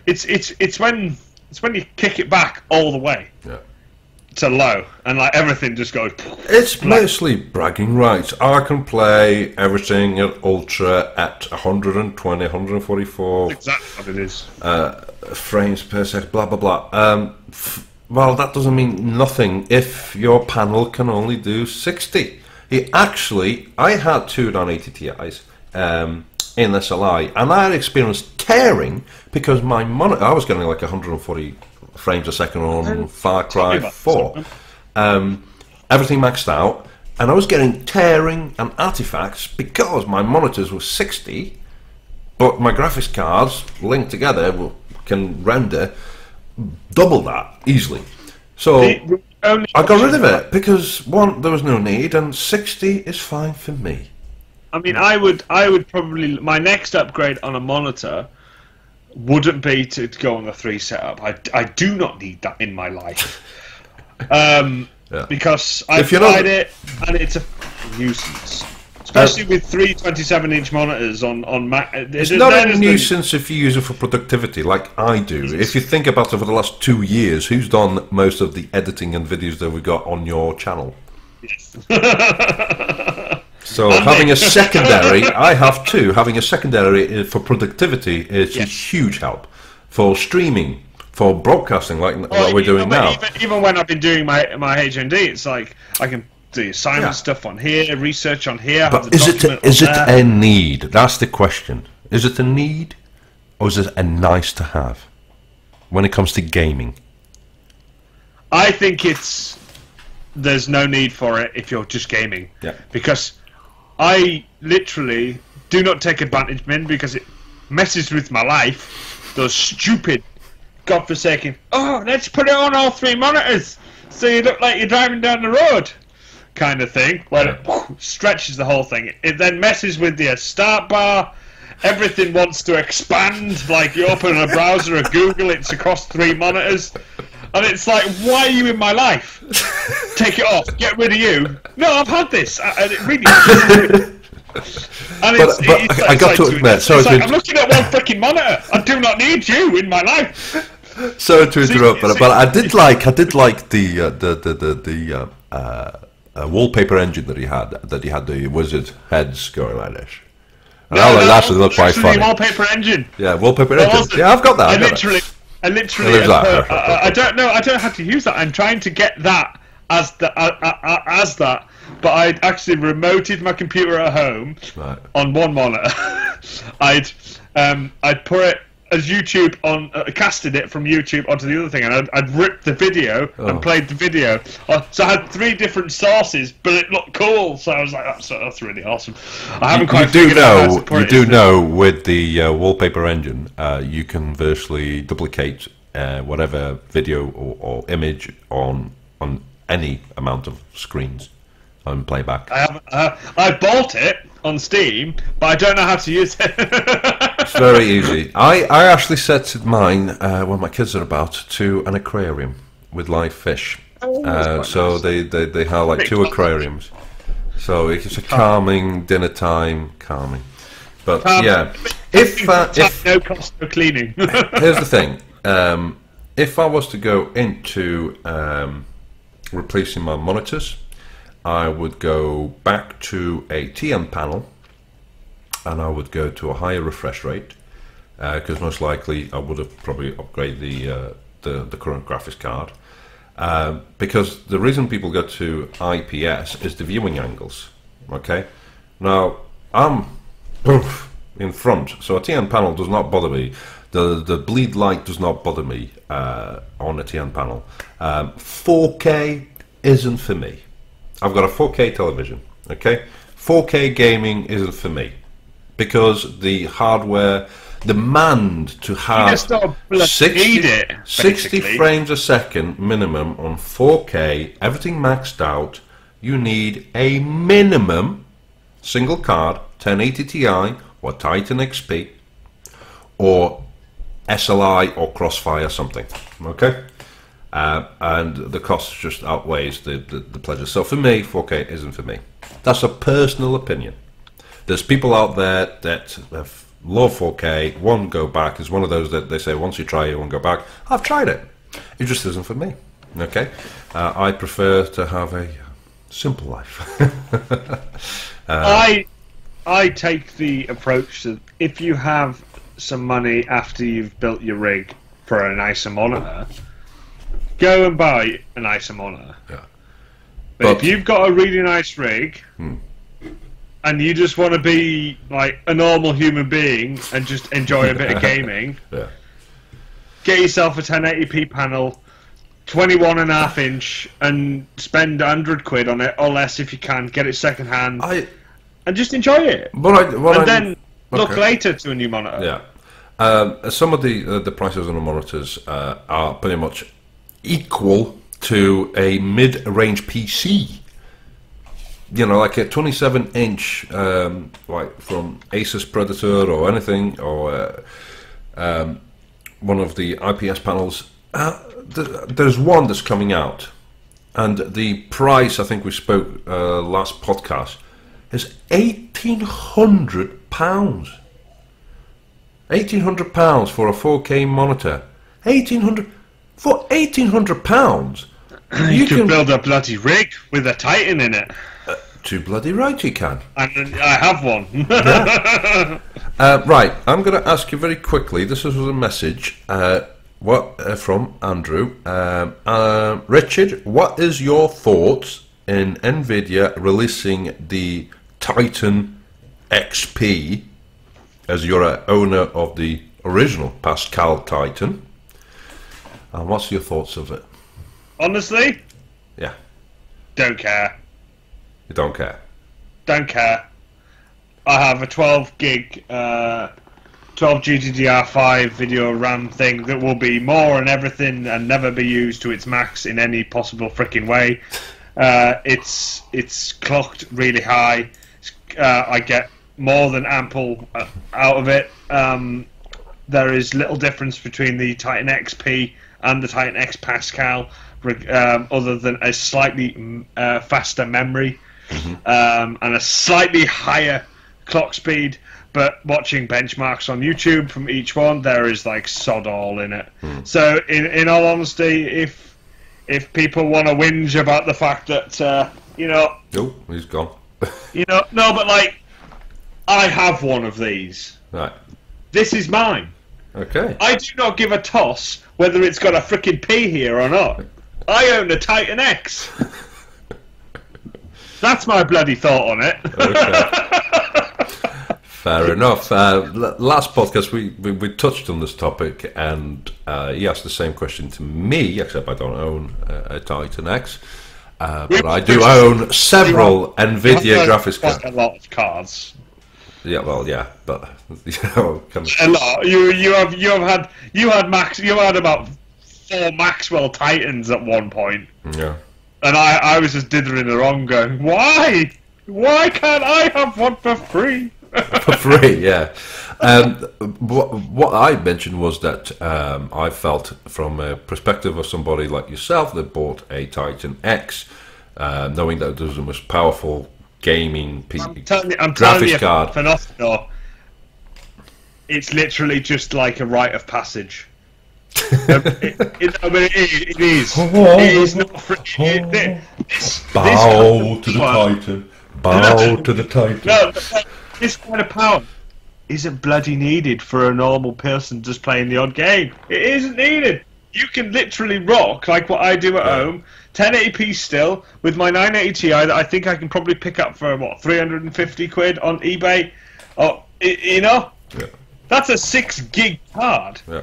it's when you kick it back all the way. To low, and like everything just goes. It's mostly bragging rights. I can play everything at ultra at 120, 144. That's exactly what it is. Frames per second. Blah blah blah. Well, that doesn't mean nothing if your panel can only do 60. I had two 980 Ti's in SLI, and I had experienced tearing because my monitor. I was getting like 140. Frames a second on Far Cry 4. Everything maxed out, and I was getting tearing and artifacts because my monitors were 60, but my graphics cards linked together can render double that easily. So I got rid of it because one, there was no need, and 60 is fine for me. I mean, I would probably, my next upgrade on a monitor wouldn't be to go on the 3 setup. I do not need that in my life. Because I've tried it and it's a nuisance. Especially with 3 27-inch monitors on Mac. It's not a nuisance if you use it for productivity like I do. If you think about it, for the last 2 years, who's done most of the editing and videos that we got on your channel? Yes. So having a secondary, I have two. Having a secondary for productivity is a huge help for streaming, for broadcasting, like what we're doing now. Even when I've been doing my HND, it's like I can do assignment stuff on here, research on here. But is it a need? That's the question. Is it a need, or is it a nice to have when it comes to gaming? I think there's no need for it if you're just gaming. Yeah. Because I literally do not take advantage, Min, because it messes with my life. Those stupid, godforsaken, oh, let's put it on all 3 monitors so you look like you're driving down the road kind of thing, where it stretches the whole thing. It then messes with the start bar. Everything wants to expand, like you open a browser or Google, it's across 3 monitors. And it's like, why are you in my life? Take it off, get rid of you. No, I've had this. And it really and but I got to admit, I'm looking at one freaking monitor. I do not need you in my life. Sorry to interrupt, but I did like the wallpaper engine that he had the wizard heads going like this. And I like that looked quite funny. Wallpaper engine. Yeah, wallpaper engine. Yeah, I've got that. I literally I don't know how to use that. I'm trying to get that as that, but I'd actually remoted my computer at home on one monitor. I'd put it as YouTube on, casted it from YouTube onto the other thing, and I'd ripped the video and played the video. So I had 3 different sources, but it looked cool. So I was like, that's really awesome. I haven't quite figured out how to put it. You do know with the wallpaper engine, you can virtually duplicate whatever video or image on any amount of screens on playback. I bought it on Steam, but I don't know how to use it. It's very easy. I actually set mine when my kids are about to an aquarium with live fish. So nice. they have like 2 aquariums. So it's a calming dinner time, calming. But yeah, if no cost for cleaning. Here's the thing: if I was to go into replacing my monitors, I would go back to a TN panel, and I would go to a higher refresh rate, because most likely I would have probably upgraded the current graphics card, because the reason people go to IPS is the viewing angles. Okay, now I'm in front, so a TN panel does not bother me. The bleed light does not bother me on a TN panel. 4K isn't for me. I've got a 4K television, okay? 4K gaming isn't for me, because the hardware demand to have 60 frames a second minimum on 4K, everything maxed out. You need a minimum single card, 1080 Ti or Titan XP, or SLI or Crossfire something, okay? And the cost just outweighs the pleasure. So for me, 4K isn't for me. That's a personal opinion. There's people out there that love 4K, won't go back. It's one of those that they say once you try it, you won't go back. I've tried it. It just isn't for me. Okay, I prefer to have a simple life. I take the approach that if you have some money after you've built your rig for a nicer monitor, go and buy a nicer monitor. Yeah. But if you've got a really nice rig and you just want to be like a normal human being and just enjoy a bit of gaming, get yourself a 1080p panel, 21.5 inch, and spend 100 quid on it or less if you can. Get it second hand and just enjoy it. Then look later to a new monitor. Yeah. Some of the prices on the monitors are pretty much equal to a mid-range PC. You know, like a 27-inch, like from Asus Predator or anything, or one of the IPS panels. There's one that's coming out, and the price, I think we spoke last podcast, is £1,800. £1,800 for a 4K monitor. For £1,800. You can build a bloody rig with a Titan in it. Too bloody right you can. And I have one. Right, I'm going to ask you very quickly. This was a message from Andrew. Richard, what is your thoughts in NVIDIA releasing the Titan XP, as you're an owner of the original Pascal Titan? And what's your thoughts of it? Honestly, Yeah. don't care. You don't care. Don't care. I have a 12 gig, 12 GDDR5 video RAM thing that will be more and everything and never be used to its max in any possible freaking way. It's clocked really high. I get more than ample out of it. There is little difference between the Titan XP and the Titan X Pascal, other than a slightly faster memory and a slightly higher clock speed. But watching benchmarks on YouTube from each one, there is like sod all in it. So, in all honesty, if people want to whinge about the fact that Oh, he's gone. no, but like, I have one of these. Right. This is mine. Okay. I do not give a toss whether it's got a freaking P here or not. I own a Titan X. That's my bloody thought on it. Okay. Fair enough. Last podcast we touched on this topic, and he asked the same question to me, except I don't own a Titan X. But I do own several NVIDIA graphics cards. A lot of cards. Yeah, well, yeah, but kind of... A lot. You had about 4 Maxwell Titans at one point. Yeah. And I was just dithering along, going, why? Why can't I have one for free? For free, yeah. What I mentioned was that I felt, from a perspective of somebody like yourself that bought a Titan X, knowing that it was the most powerful gaming graphics card. Phenomenal. It's literally just like a rite of passage. It is. It is not free. Bow to the Titan. Bow to the Titan. No, this kind of power isn't bloody needed for a normal person just playing the odd game. It isn't needed. You can literally rock, like what I do at home, 1080p still, with my 980 Ti that I think I can probably pick up for, 350 quid on eBay? Oh, Yeah. That's a 6 gig card. Yeah.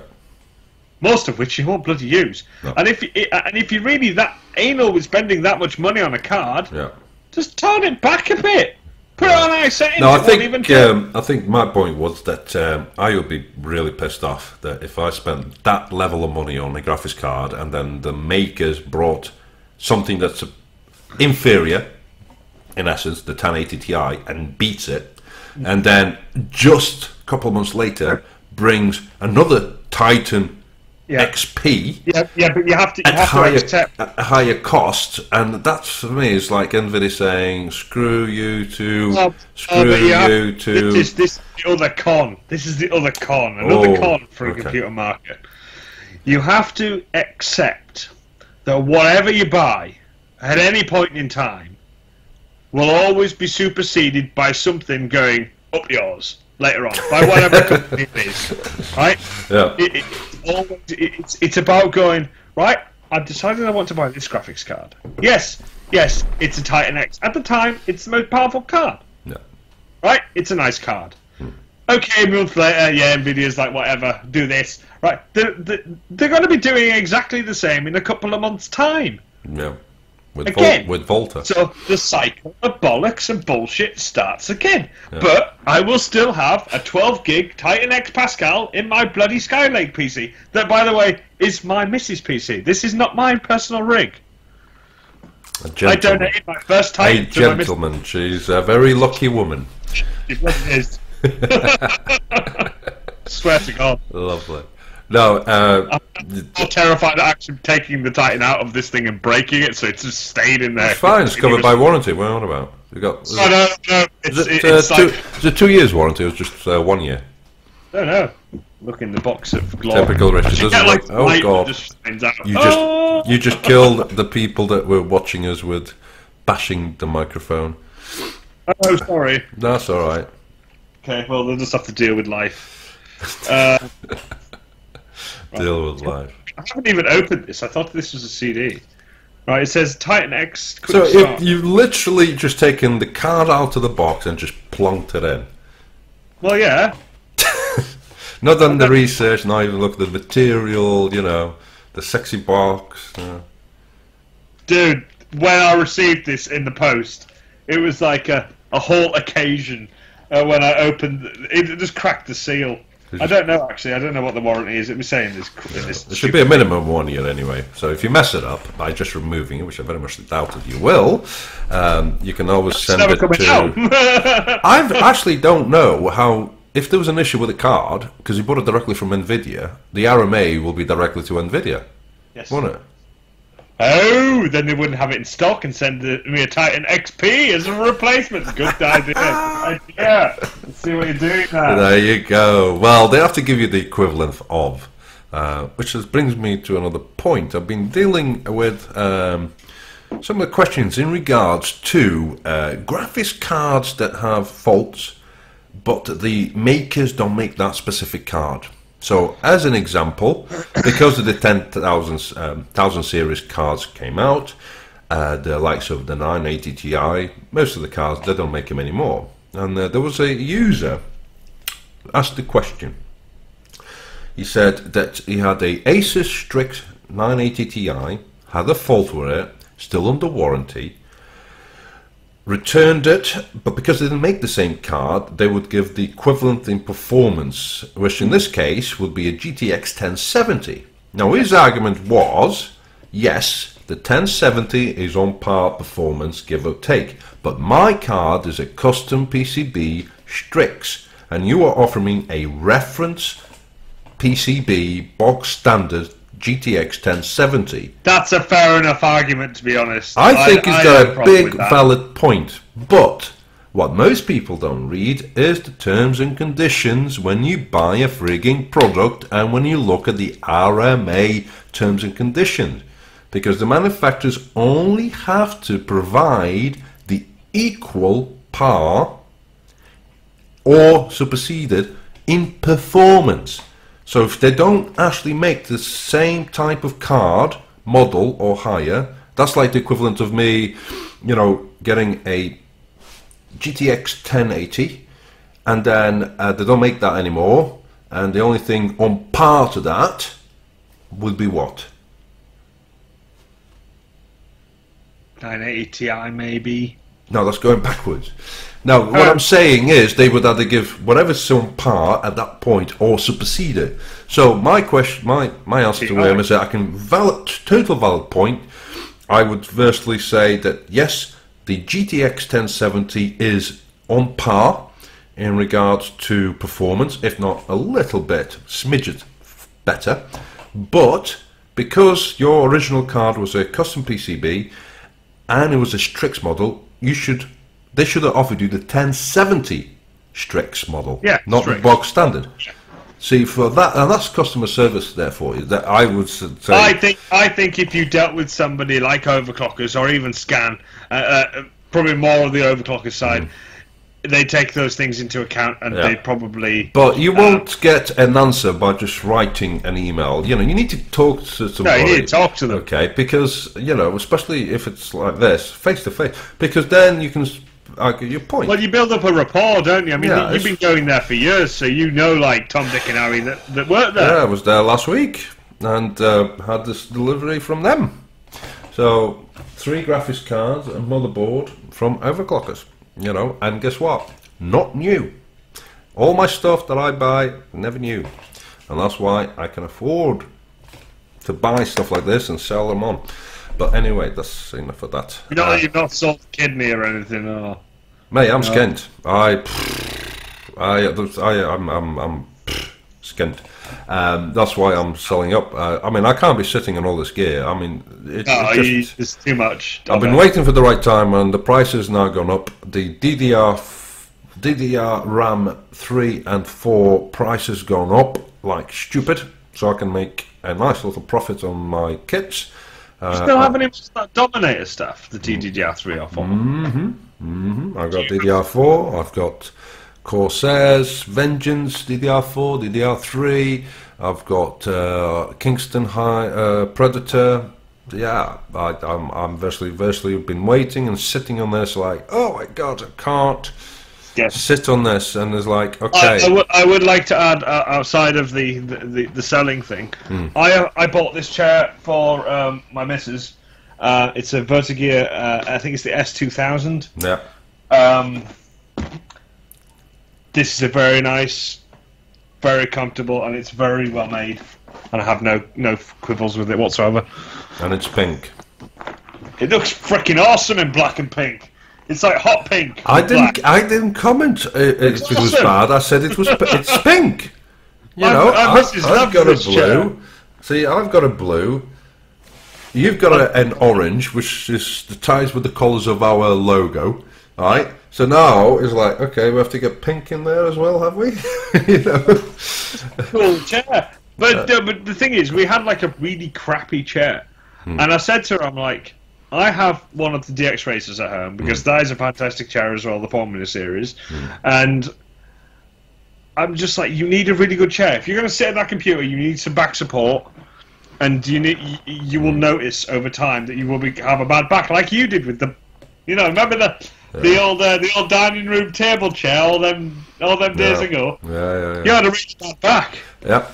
Most of which you won't bloody use. No. And if you're really that anal with spending that much money on a card, Yeah. just tone it back a bit. Put it on high settings. No, I think my point was that I would be really pissed off that if I spent that level of money on a graphics card and then the makers brought something that's inferior, in essence, the 1080 Ti, and beats it, and then just a couple of months later brings another Titan XP but you have to accept at higher cost, and that for me is like NVIDIA saying screw you to This is the other con. This is the other con. Another con for a computer market. You have to accept that whatever you buy at any point in time will always be superseded by something going up yours later on, by whatever company it is, right? Yeah. It's about going, right, I've decided I want to buy this graphics card. Yes, it's a Titan X. At the time, it's the most powerful card. Yeah. Right? It's a nice card. Okay, a month later, Nvidia's like, whatever, do this. Right, they're going to be doing exactly the same in a couple of months' time. Yeah. With Volta. So the cycle of bollocks and bullshit starts again. Yeah. But I will still have a 12 gig Titan X Pascal in my bloody Skylake PC. That, by the way, is my missus' PC. This is not my personal rig. I donated my first Titan to my gentleman. She's a very lucky woman. It is. Swear to God. Lovely. No, I'm terrified of actually taking the Titan out of this thing and breaking it, so it's just stayed in there. It's fine. It's covered by warranty. What are you on about? You got? No. Is it 2 years warranty? Or was just 1 year? No. Look in the box of glory. Typical Richard. Oh God! You just killed the people that were watching us with bashing the microphone. Oh, sorry. That's all right. Okay, well they'll just have to deal with life. Deal with life. I haven't even opened this. I thought this was a CD. Right, it says Titan X. So you've literally just taken the card out of the box and just plonked it in. Well, yeah. Not done the research, not even looked at the material, the sexy box. Dude, when I received this in the post, it was like a whole occasion when I opened it. Just cracked the seal. I don't know, actually. I don't know what the warranty is. It was saying this. It should be a minimum 1 year anyway. So if you mess it up by just removing it, which I very much doubt that you will, you can always send it to... I actually don't know how... If there was an issue with the card, because you bought it directly from NVIDIA, the RMA will be directly to NVIDIA. Yes. Won't it? Oh, then they wouldn't have it in stock and send me a Titan XP as a replacement. Good idea. Let's see what you're doing now. There you go. Well, they have to give you the equivalent of, which brings me to another point. I've been dealing with some of the questions in regards to graphics cards that have faults, but the makers don't make that specific card. So, as an example, because of the 10,000 series cards came out, the likes of the 980 Ti, most of the cards, they don't make them anymore. And there was a user asked the question. He said that he had a Asus Strix 980 Ti, had a fault with it, still under warranty, returned it, but because they didn't make the same card, they would give the equivalent in performance, which in this case would be a GTX 1070. Now his argument was, yes, the 1070 is on par performance, give or take, but my card is a custom PCB Strix, and you are offering a reference PCB box standard GTX 1070. That's a fair enough argument, to be honest. I think he's got a big valid point, but what most people don't read is the terms and conditions when you buy a frigging product and when you look at the RMA terms and conditions, because the manufacturers only have to provide the equal par or superseded in performance. So if they don't actually make the same type of card, model or higher, that's like the equivalent of me, you know, getting a GTX 1080 and then they don't make that anymore, and the only thing on par to that would be what? 980 Ti maybe. No, that's going backwards. Now, what I'm saying is they would either give whatever's on par at that point or supersede it. So my question, my answer to him is that I can total valid point. I would firstly say that yes, the GTX 1070 is on par in regards to performance, if not a little bit, smidget better. But because your original card was a custom PCB and it was a Strix model, they should have offered you the 1070 Strix model, not Strix. The box standard. Yeah. See, for that, and that's customer service. Therefore, that I would say. I think if you dealt with somebody like overclockers or even Scan, probably more on the overclocker side, they take those things into account, and they probably. But you won't get an answer by just writing an email. You know, you need to talk to somebody. No, you need to talk to them. Okay, because you know, especially if it's like this, face to face, because then you can argue your point. Well, you build up a rapport, don't you? I mean, you've been going there for years, so you know, like Tom, Dick, and Harry that work there. Yeah, I was there last week and had this delivery from them. So 3 graphics cards and motherboard from overclockers. You know, and guess what? Not new. All my stuff that I buy, never new. And that's why I can afford to buy stuff like this and sell them on. But anyway, that's enough of that. You know, you've not sold kidney or anything, or... Mate, I'm skint. I'm skint. That's why I'm selling up. I mean, I can't be sitting on all this gear. I mean, it's too much. I've been waiting for the right time, and the price has now gone up. The DDR RAM 3 and 4 price has gone up like stupid, so I can make a nice little profit on my kits. You still haven't even that Dominator stuff, the DDR3 or 4? I've got DDR4, I've got Corsairs, Vengeance, DDR4, DDR3, I've got Kingston High, Predator. Yeah, I'm virtually been waiting and sitting on this like, oh my god, I can't sit on this, and there's like, okay. I would like to add, outside of the selling thing, I bought this chair for my missus, It's a Vertigear. I think it's the S2000. Yeah. This is a very nice, very comfortable, and it's very well made. And I have no quibbles with it whatsoever. And it's pink. It looks freaking awesome in black and pink. It's like hot pink. I didn't comment it was bad. I said it's pink. You know, I've got a blue. Chair. See, I've got a blue. You've got an orange, which is the ties with the colours of our logo. All right. So now it's like, okay, we have to get pink in there as well, have we? You know. Cool chair. But the thing is, we had like a really crappy chair, and I said to her, I'm like, I have one of the DX Racers at home because that is a fantastic chair as well, the Formula Series, and I'm just like, you need a really good chair. If you're going to sit at that computer, you need some back support, and you will notice over time that you will have a bad back, like you did with the, remember the old dining room table chair all them days ago. Yeah. You had a really bad back. Yep.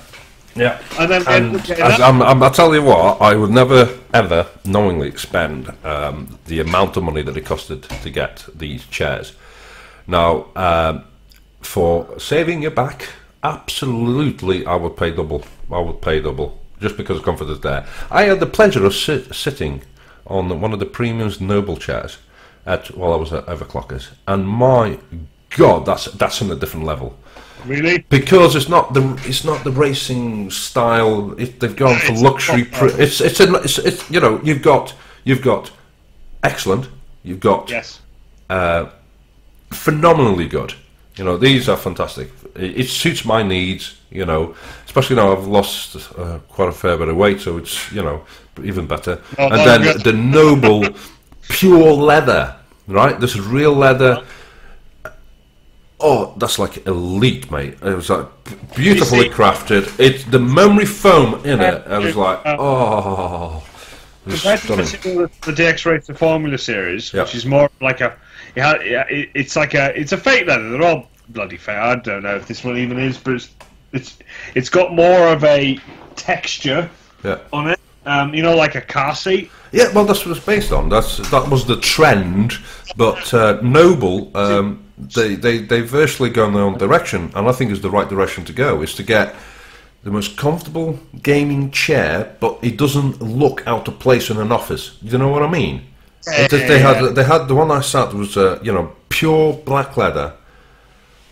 Yeah, and then I tell you what, I would never ever knowingly expend the amount of money that it costed to get these chairs. Now, for saving your back, absolutely, I would pay double. I would pay double just because the comfort is there. I had the pleasure of sitting on one of the Premium's Noble chairs while I was at Overclockers, and my God, that's on a different level. Really? Because it's not the racing style. They've gone for luxury. It's you've got excellent. You've got phenomenally good. These are fantastic. It suits my needs. Especially now I've lost quite a fair bit of weight, so it's even better. And then the Noble pure leather, right? This is real leather. Oh, that's like elite, mate. It was like beautifully crafted. It's the memory foam in it. I was like, oh. Compared to the DX Racer Formula Series, which is more like it's a fake leather. They're all bloody fake. I don't know if this one even is, but it's got more of a texture on it. Like a car seat. Yeah, well, that's what it's based on. That was the trend, but Noble. They've virtually gone their own direction, and I think it's the right direction to go. Is to get the most comfortable gaming chair, but it doesn't look out of place in an office. You know what I mean? They had the one I sat was pure black leather,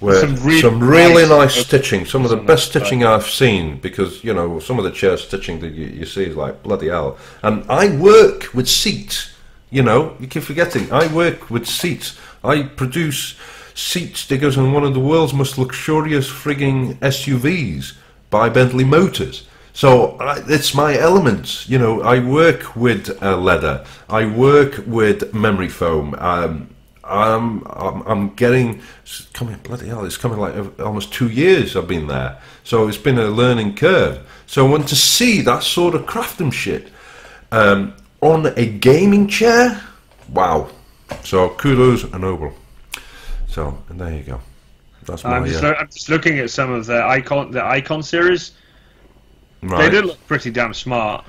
with some really nice stitching, some of the best stitching I've seen. Because some of the chair stitching that you see is like bloody hell. And I work with seats. You keep forgetting. I work with seats. I produce seat stickers on one of the world's most luxurious frigging SUVs by Bentley Motors. So it's my elements. I work with leather. I work with memory foam. I'm getting coming bloody hell. It's coming like almost 2 years I've been there. So it's been a learning curve. So when to see that sort of craftsmanship on a gaming chair, wow. So kudos and Noble. So and there you go. That's my. I'm just looking at some of the Icon series. Right. They do look pretty damn smart.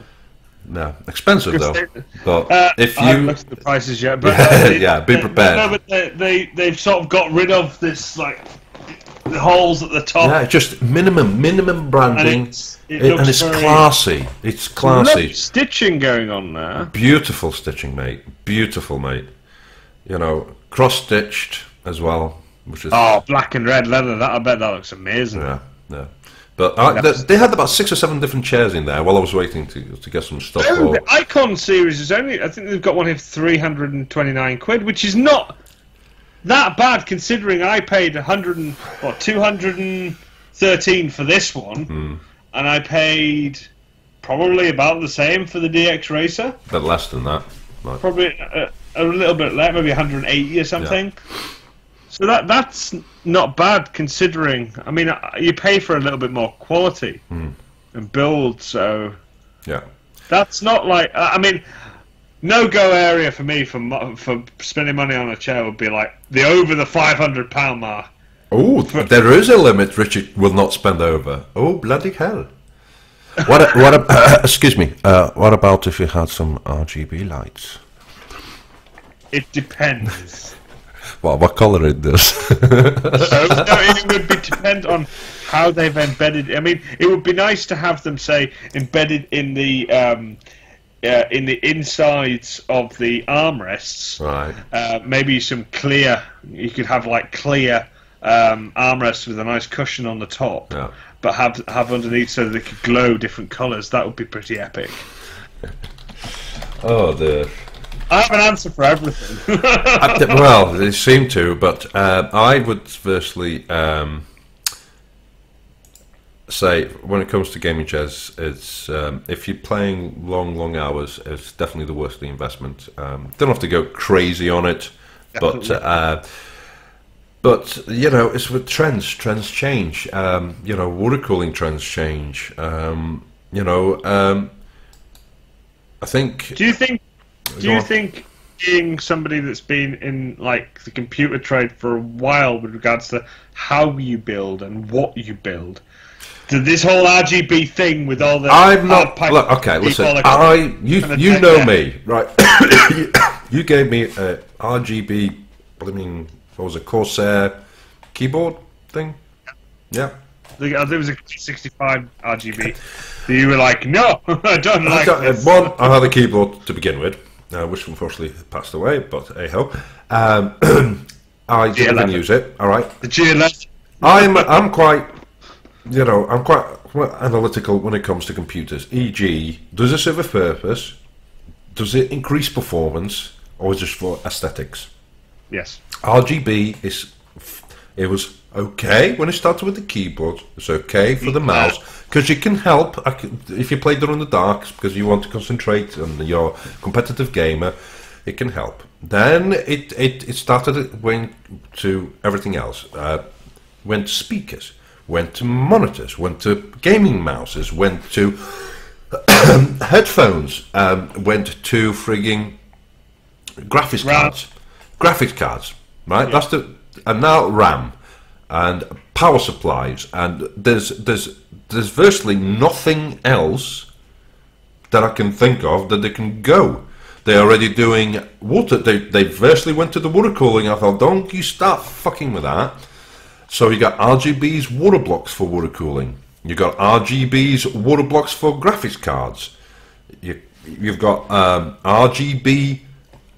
No, expensive though. But if I haven't looked at the prices yet, but be prepared. No, but they've sort of got rid of this like the holes at the top. Yeah, just minimum branding, and it's classy. It's classy. Stitching going on there. Beautiful stitching, mate. Beautiful, mate. Cross stitched as well, which is black and red leather. I bet that looks amazing. Yeah. But they had about 6 or 7 different chairs in there while I was waiting to get some stuff. The Icon series is only. I think they've got one here for £329, which is not that bad considering I paid 213 for this one, and I paid probably about the same for the DX Racer. But less than that. Right. Probably a little bit less, maybe 180 or something. Yeah. So that's not bad considering. I mean, you pay for a little bit more quality and build. So that's not like. I mean, no-go area for me for spending money on a chair would be like over the £500 mark. Oh, there is a limit Richard will not spend over. Oh, bloody hell. Excuse me. What about if you had some RGB lights? It depends. Well, what color it does? So no, it would depend on how they've embedded. I mean, it would be nice to have them say embedded in the insides of the armrests. Right. Maybe some clear. You could have like clear armrests with a nice cushion on the top. Yeah. But have underneath so that they could glow different colours. That would be pretty epic. Oh, dear. I have an answer for everything. Well, they seem to, but I would firstly say when it comes to gaming chairs, it's if you're playing long hours, it's definitely the worst of the investment. Don't have to go crazy on it, but you know, it's with trends. Trends change. You know, water cooling trends change. You know, I think. Do you think being somebody that's been in like the computer trade for a while with regards to how you build and what you build, to this whole RGB thing with all the I'm not look, okay. Listen, you know me, right? You gave me a RGB. I mean, what was it, Corsair keyboard thing? Yeah. There was a 65 RGB. You were like, no, I don't like this. One, I had a keyboard to begin with, which unfortunately passed away, but hey ho. I didn't even use it. All right. The G11. I'm quite, you know, I'm quite analytical when it comes to computers. E.g., does it serve a purpose? Does it increase performance, or is it just for aesthetics? Yes. RGB it was okay when it started with the keyboard. It's okay for the mouse because you can help if you play during the dark because you want to concentrate and you're a competitive gamer. It can help. Then it started went to everything else. Went to speakers, went to monitors, went to gaming mouses, went to headphones, went to frigging graphics cards, right? Yeah. And now RAM and power supplies, and there's virtually nothing else that I can think of that they can go. They're already doing water. They virtually went to the water cooling. I thought, don't you start fucking with that. So you got RGB's water blocks for water cooling. You got RGB's water blocks for graphics cards. You've got RGB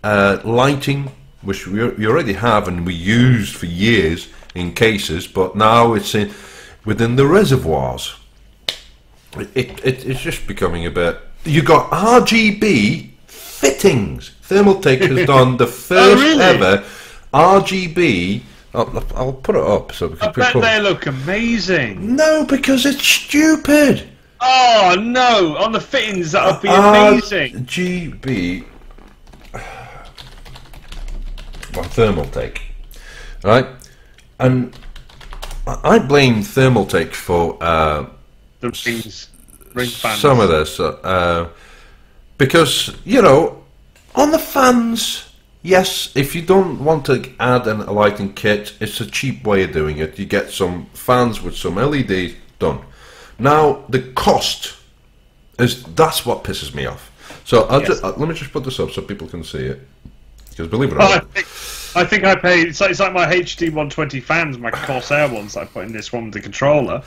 lighting, which we already have and we used for years in cases, but now it's within the reservoirs. It's just becoming a bit. You got RGB fittings. Thermaltake has done the first ever RGB. I'll put it up so we can. I bet they look amazing. No, because it's stupid. Oh no! On the fittings, that would be amazing. RGB. Thermaltake, right? And I blame Thermaltake for the ring fans. Some of this because you know, on the fans. Yes, if you don't want to add a lighting kit, it's a cheap way of doing it. You get some fans with some LEDs done. Now the cost that's what pisses me off. So let me just put this up so people can see it. Because believe it or not, I think I paid. It's like my HD 120 fans, my Corsair ones that I put in this one with the controller.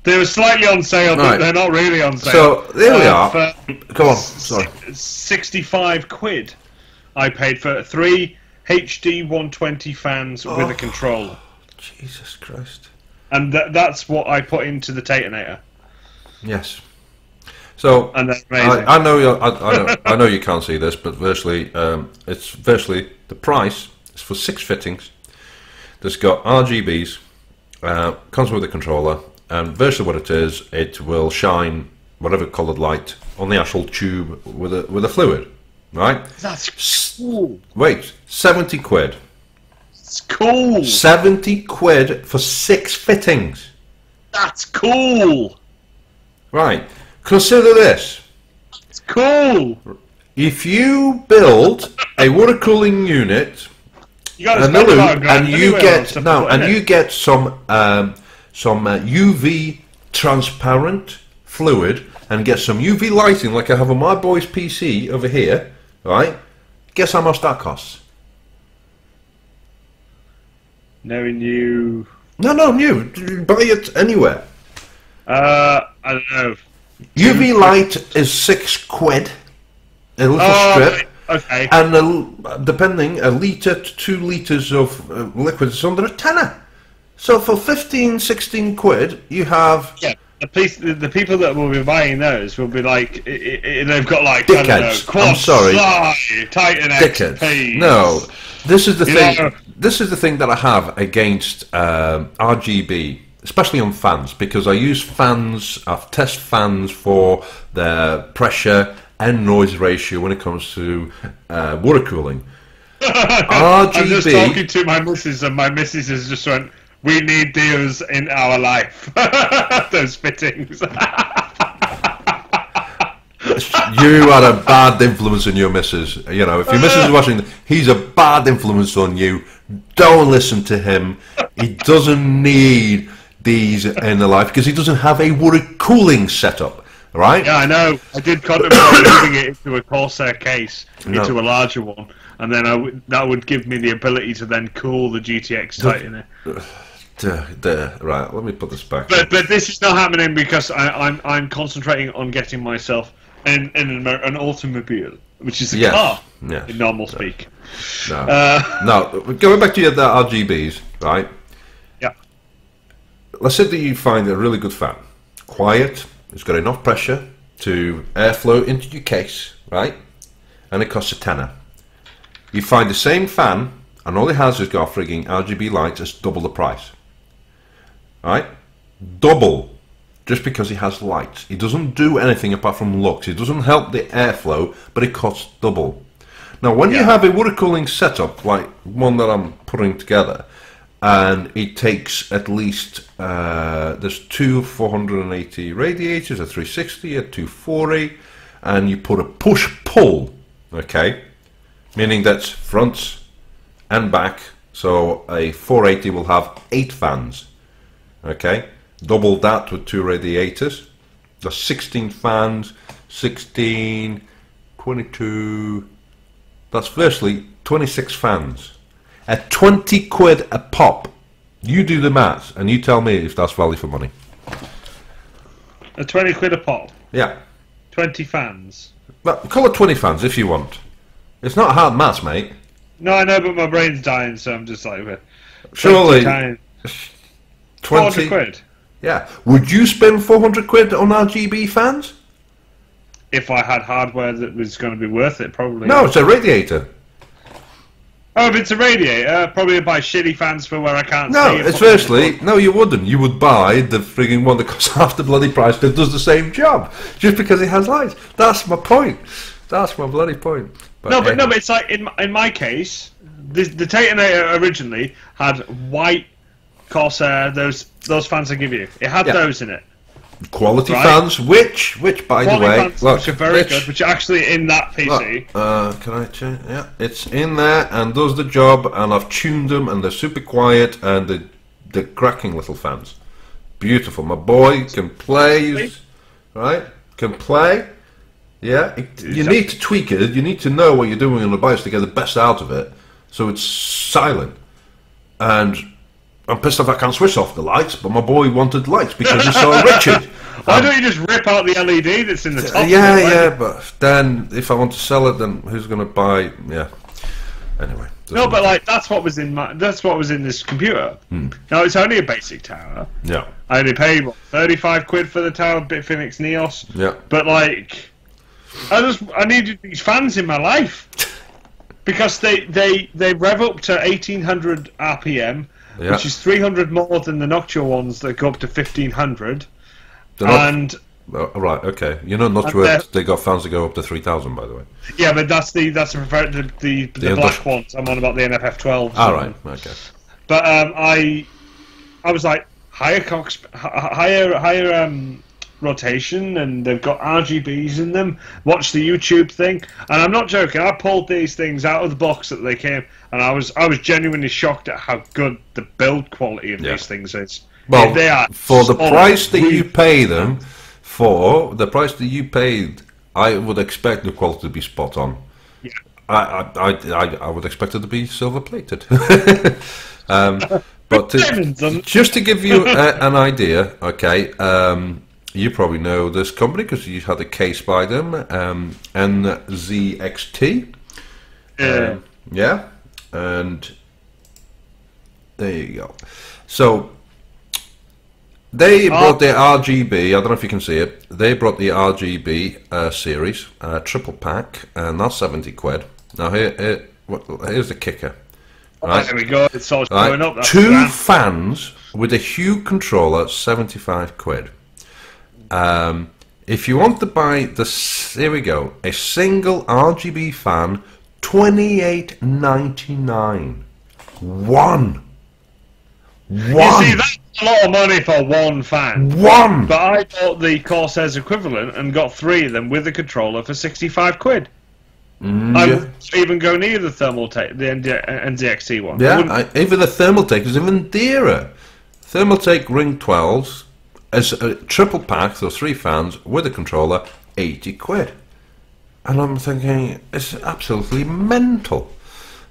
They were slightly on sale, but they're not really on sale. So there we are. Go on. Sorry. 65 quid. I paid for 3 HD 120 fans with a controller. Jesus Christ! And that's what I put into the Tatanator. Yes. So and that's amazing. I know you can't see this, but virtually it's virtually the price is for 6 fittings. That's got RGBs, comes with a controller, and virtually what it is, it will shine whatever coloured light on the actual tube with a fluid, right? That's cool. Wait, 70 quid. It's cool. 70 quid for 6 fittings. That's cool. Right. Consider this. It's cool. If you build a water cooling unit, you get some UV transparent fluid and get some UV lighting like I have on my boy's PC over here, right? Guess how much that costs? Knowing you... No, new. Buy it anywhere. I don't know. UV light is £6. A little strip. Okay. And depending, a litre to 2 litres of liquid is under a tenner. So for 15, 16 quid, you have... Yeah, the people that will be buying those will be like... they've got like, dickheads. I don't know, Quad I'm sorry. Titan Dickheads. XP. No. This is the thing. know. This is the thing that I have against RGB, especially on fans, because I use fans. I test fans for their pressure and noise ratio when it comes to water cooling. RGB. I'm just talking to my missus, and my missus has just went, "We need those in our life." Those fittings. You are a bad influence on your missus. You know, if your missus is watching, he's a bad influence on you. Don't listen to him. He doesn't need these in the life because he doesn't have a water cooling setup, right? Yeah, I know. I did contemplate moving it into a Corsair case, into a larger one, and then that would give me the ability to then cool the GTX Titan. Right, let me put this back. But this is not happening because I'm concentrating on getting myself in an automobile, which is a car in normal speak. No, going back to the RGBs, right? Yeah. Let's say that you find a really good fan, quiet, it's got enough pressure to airflow into your case, right? And it costs a tenner. You find the same fan, and all it has is got frigging RGB lights. It's double the price, right? Double. Just because it has lights. It doesn't do anything apart from looks. It doesn't help the airflow, but it costs double. Now, when you have a water cooling setup, like one that I'm putting together, and it takes at least, there's two 480 radiators, a 360, a 240, and you put a push-pull, okay? Meaning that's front and back, so a 480 will have 8 fans, okay? Double that with 2 radiators. That's 16 fans, 16, 22. That's virtually 26 fans. At 20 quid a pop. You do the maths and you tell me if that's value for money. At 20 quid a pop? Yeah. 20 fans? Well, call it 20 fans if you want. It's not hard maths, mate. No, I know, but my brain's dying, so I'm just like... Surely... 20 400 quid? Yeah. Would you spend 400 quid on RGB fans? If I had hardware that was going to be worth it, probably. No, it's a radiator. Oh, if it's a radiator, probably buy shitty fans for where I can't see. No, it's virtually... No, you wouldn't. You would buy the frigging one that costs half the bloody price that does the same job. Just because it has lights. That's my point. That's my bloody point. But but it's like, in my case, the Titanator originally had white Corsair, those fans I give you. It had those in it. Quality fans, which by the way, fans, look, which are very good, which are actually in that PC. Look, can I change? Yeah, it's in there and does the job, and I've tuned them, and they're super quiet, and they're cracking little fans. Beautiful. My boy can play, right? Can play. Yeah, you need to tweak it. You need to know what you're doing on the BIOS to get the best out of it, so it's silent. And I'm pissed off I can't switch off the lights, but my boy wanted lights because he saw Richard. Why don't you just rip out the LED that's in the top? Yeah, but then if I want to sell it, then who's going to buy? Yeah. Anyway. No, but like that's what was in this computer. Now it's only a basic tower. Yeah. I only paid 35 quid for the tower, Bitfinex Neos. Yeah. But like, I needed these fans in my life because they rev up to 1800 RPM. Yeah. Which is 300 more than the Noctua ones that go up to 1500. And right, okay. You know, Noctua, they got fans that go up to 3000, by the way. Yeah, but that's the black ones. I'm on about the NFF 12. All right, okay. But I was like higher rotation, and they've got RGBs in them. Watch the YouTube thing, and I'm not joking. I pulled these things out of the box that they came, and I was genuinely shocked at how good the build quality of these things is. Well, they are for the price that you pay them, for the price that you paid, I would expect the quality to be spot on. Yeah. I would expect it to be silver plated. But just to give you an idea, okay, you probably know this company because you had a case by them, NZXT. Yeah, and there you go. So they brought the RGB. I don't know if you can see it. They brought the RGB series triple pack, and that's 70 quid. Now here's the kicker. Right. There we go. It's all showing up. That's Two fans with a Hue controller, 75 quid. If you want to buy this, here we go. A single RGB fan, 28.99. One. You see, that's a lot of money for one fan. One. But I bought the Corsair's equivalent and got 3 of them with the controller for 65 quid. I wouldn't even go near the Thermaltake, the NZXT one. Yeah, even the Thermaltake is even dearer. Thermaltake Ring 12s as a triple pack, so 3 fans with a controller, 80 quid. And I'm thinking, it's absolutely mental.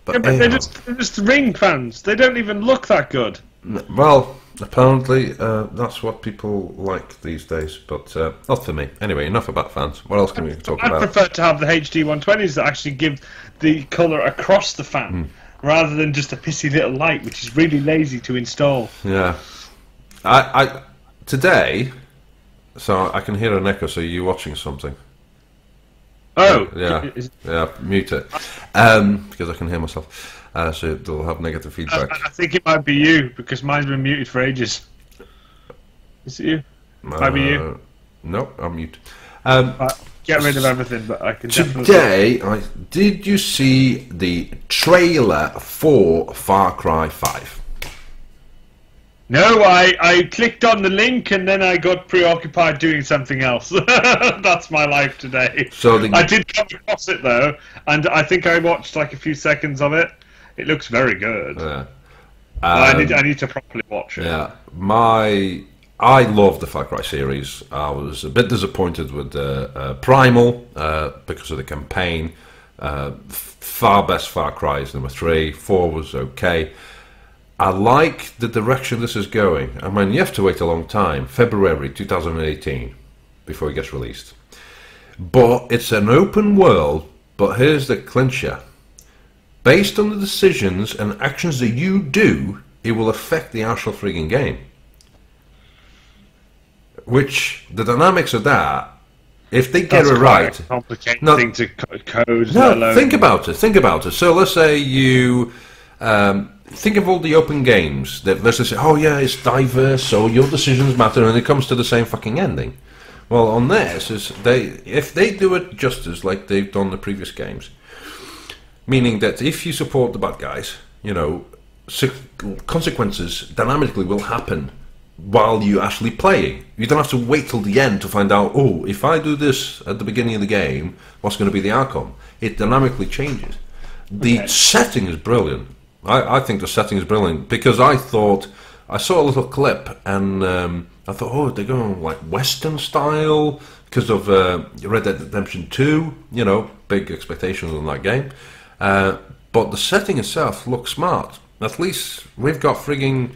But they're just ring fans. They don't even look that good. Well, apparently that's what people like these days, but not for me. Anyway, enough about fans. What else can we talk about? I prefer to have the HD 120s that actually give the colour across the fan, rather than just a pissy little light, which is really lazy to install. Yeah. I today, so I can hear an echo, so you're watching something. Oh! Yeah, mute it. Because I can hear myself. So they'll have negative feedback. I think it might be you, because mine's been muted for ages. Is it you? Might be you. No, I'm mute. Get rid of everything, but I can today, did you see the trailer for Far Cry 5? No, I clicked on the link and then I got preoccupied doing something else. That's my life today. So I did come across it though, and I think I watched like a few seconds of it. It looks very good. Yeah. I need to properly watch it. Yeah, I love the Far Cry series. I was a bit disappointed with Primal because of the campaign. Far best Far Cry is number 3. 4 was okay. I like the direction this is going. I mean, you have to wait a long time, February 2018, before it gets released. But it's an open world, but here's the clincher. Based on the decisions and actions that you do, it will affect the actual frigging game. Which, the dynamics of that, if they get it right... That's quite a complicated thing to code. No, think about it. So let's say you... think of all the open games that versus, oh yeah, it's diverse, so your decisions matter, and it comes to the same fucking ending. Well, on this, if they do it justice like they've done the previous games, meaning that if you support the bad guys, you know, consequences dynamically will happen while you're actually playing. You don't have to wait till the end to find out, oh, if I do this at the beginning of the game, what's going to be the outcome? It dynamically changes. The setting is brilliant. I think the setting is brilliant because I saw a little clip and I thought, oh, they're going like Western style because of Red Dead Redemption 2, you know, big expectations on that game. But the setting itself looks smart. At least we've got frigging,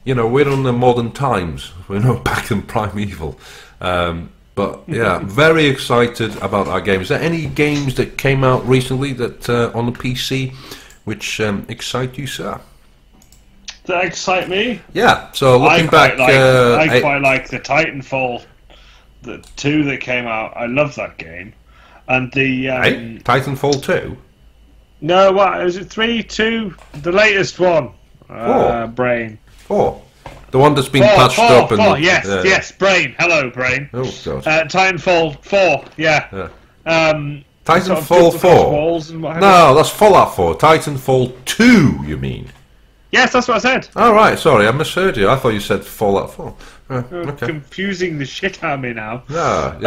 you know, we're on the modern times. We're not back in primeval. But yeah, very excited about our games. Is there any games that came out recently that on the PC which excite you, sir? That excite me? Yeah. So looking back, I quite like the Titanfall, the 2 that came out. I love that game, and the Titanfall 2. No, what is it? 3, 2, the latest one. 4. Brain. 4. The one that's been patched up. 4. Yes. Brain. Hello, Brain. Oh god. Titanfall 4. Yeah. Titanfall 4. No, that's Fallout 4. Titanfall 2, you mean? Yes, that's what I said. Oh, right, sorry, I misheard you. I thought you said Fallout 4. Okay. Confusing the shit out of me now. Yeah.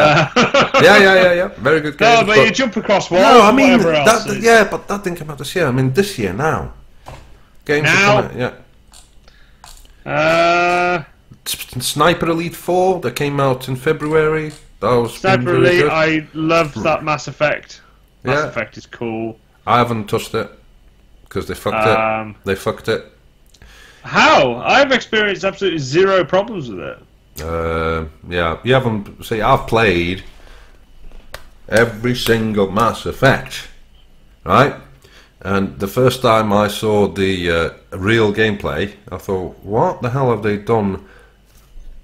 Yeah. Very good game. No, but you jump across walls. No, I mean, else yeah, but that didn't come out this year. I mean, this year now. Games now? are coming out, yeah. Sniper Elite 4 that came out in February. That was Sniper really Elite, good. I loved that Mass Effect. Mass Yeah. Effect is cool. I haven't touched it because they fucked it. They fucked it. How? I've experienced absolutely zero problems with it. Yeah, you haven't. See, I've played every single Mass Effect, right? And the first time I saw the real gameplay, I thought, what the hell have they done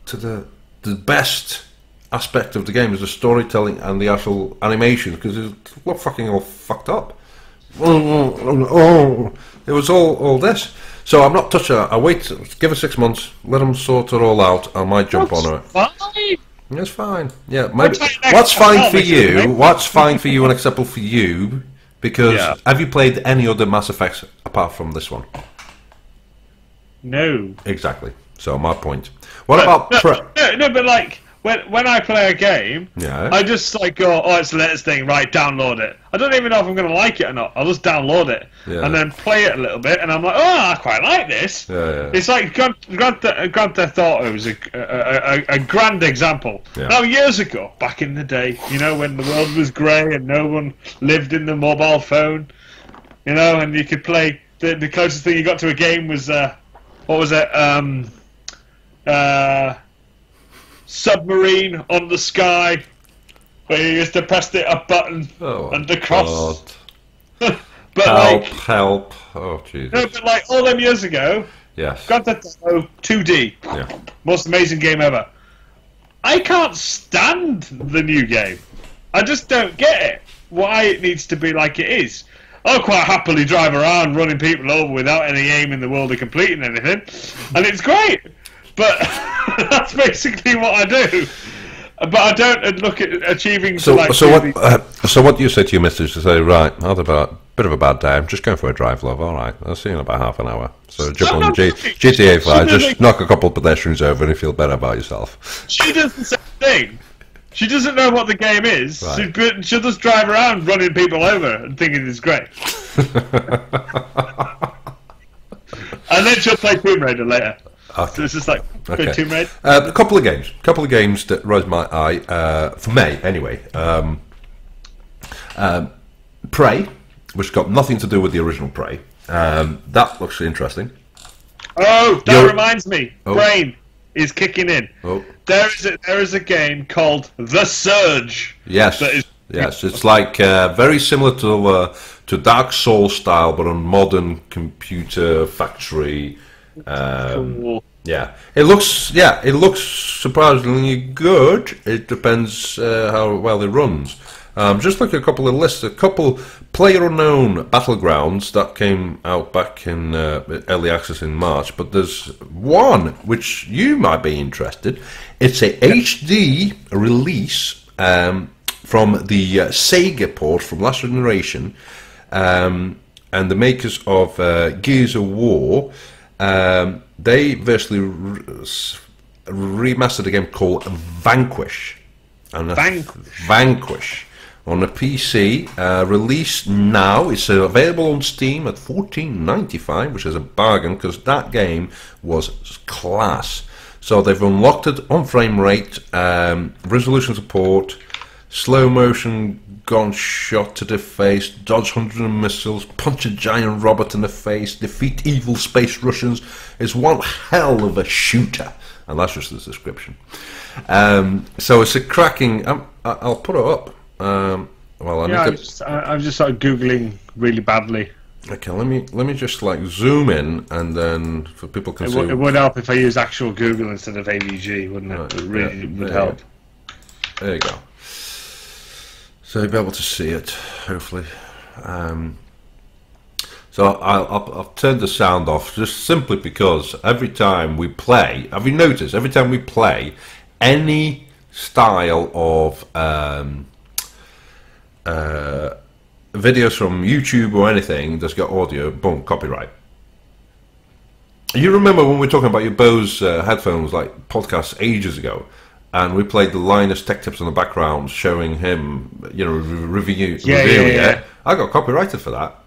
to the best aspect of the game is the storytelling and the actual animation, because it was fucking all fucked up. It was all this. So I'm not touching it. I wait, give it 6 months, let them sort it all out. I might jump on it. Fine. It's fine. Yeah, maybe. What's fine for you? What's fine for you and acceptable for you? Because have you played any other Mass Effects apart from this one? No. Exactly. So my point. What about no, but like when I play a game, I just like go, oh, it's the latest thing, right? Download it. I don't even know if I'm going to like it or not. I'll just download it and then play it a little bit, and I'm like, oh, I quite like this. It's like Grand Theft Auto was a grand example. Now, years ago, back in the day, you know, when the world was grey and no one lived in the mobile phone, you know, and you could play. The closest thing you got to a game was what was it? Submarine on the Sky, where you used to press a button and the cross. But help! Oh Jesus! No, but like all them years ago, Grand Theft Auto 2D, most amazing game ever. I can't stand the new game. I just don't get it. Why it needs to be like it is. I'll quite happily drive around running people over without any aim in the world of completing anything, and it's great. But that's basically what I do. But I don't look at achieving. So what do you say to your missus to say, right, I had a bit of a bad day, I'm just going for a drive, love, alright, I'll see you in about half an hour. So jump on the GTA 5, just knock a couple of pedestrians over and you feel better about yourself. She does the same thing. She doesn't know what the game is. Right. She'll just drive around running people over and thinking it's great. And then she'll play Tomb Raider later. Okay. So it's just like Tomb Raider. A couple of games that rose my eye, for me anyway. Prey, which got nothing to do with the original Prey. That looks interesting. Oh, that reminds me. Brain is kicking in. Oh. There is a game called The Surge. Yes. Yes, it's like very similar to Dark Souls style, but on modern computer factory. Cool. Yeah, it looks surprisingly good. It depends how well it runs. Just like a couple of lists, a couple player-unknown battlegrounds that came out back in early access in March. But there's one which you might be interested. It's a HD release from the Sega port from last generation, and the makers of Gears of War. They virtually remastered a game called Vanquish. Vanquish on a PC, released now. It's available on Steam at $14.95, which is a bargain because that game was class. So they've unlocked it on frame rate, resolution support, slow motion gunshot to the face, dodge hundreds of missiles, punch a giant robot in the face, defeat evil space Russians. It's one hell of a shooter, and that's just the description. So it's a cracking. I'll put it up. I've just started googling really badly. Okay, let me just like zoom in, and then for people can see. It would help if I use actual Google instead of AVG, wouldn't it? Right, it really would help. There you go. So you'll be able to see it, hopefully. So I'll turn the sound off just simply because every time we play, have you noticed, every time we play any style of videos from YouTube or anything that's got audio, boom, copyright. You remember when we were talking about your Bose headphones, like podcasts ages ago, and we played the Linus Tech Tips in the background, showing him, reviewing it. I got copyrighted for that.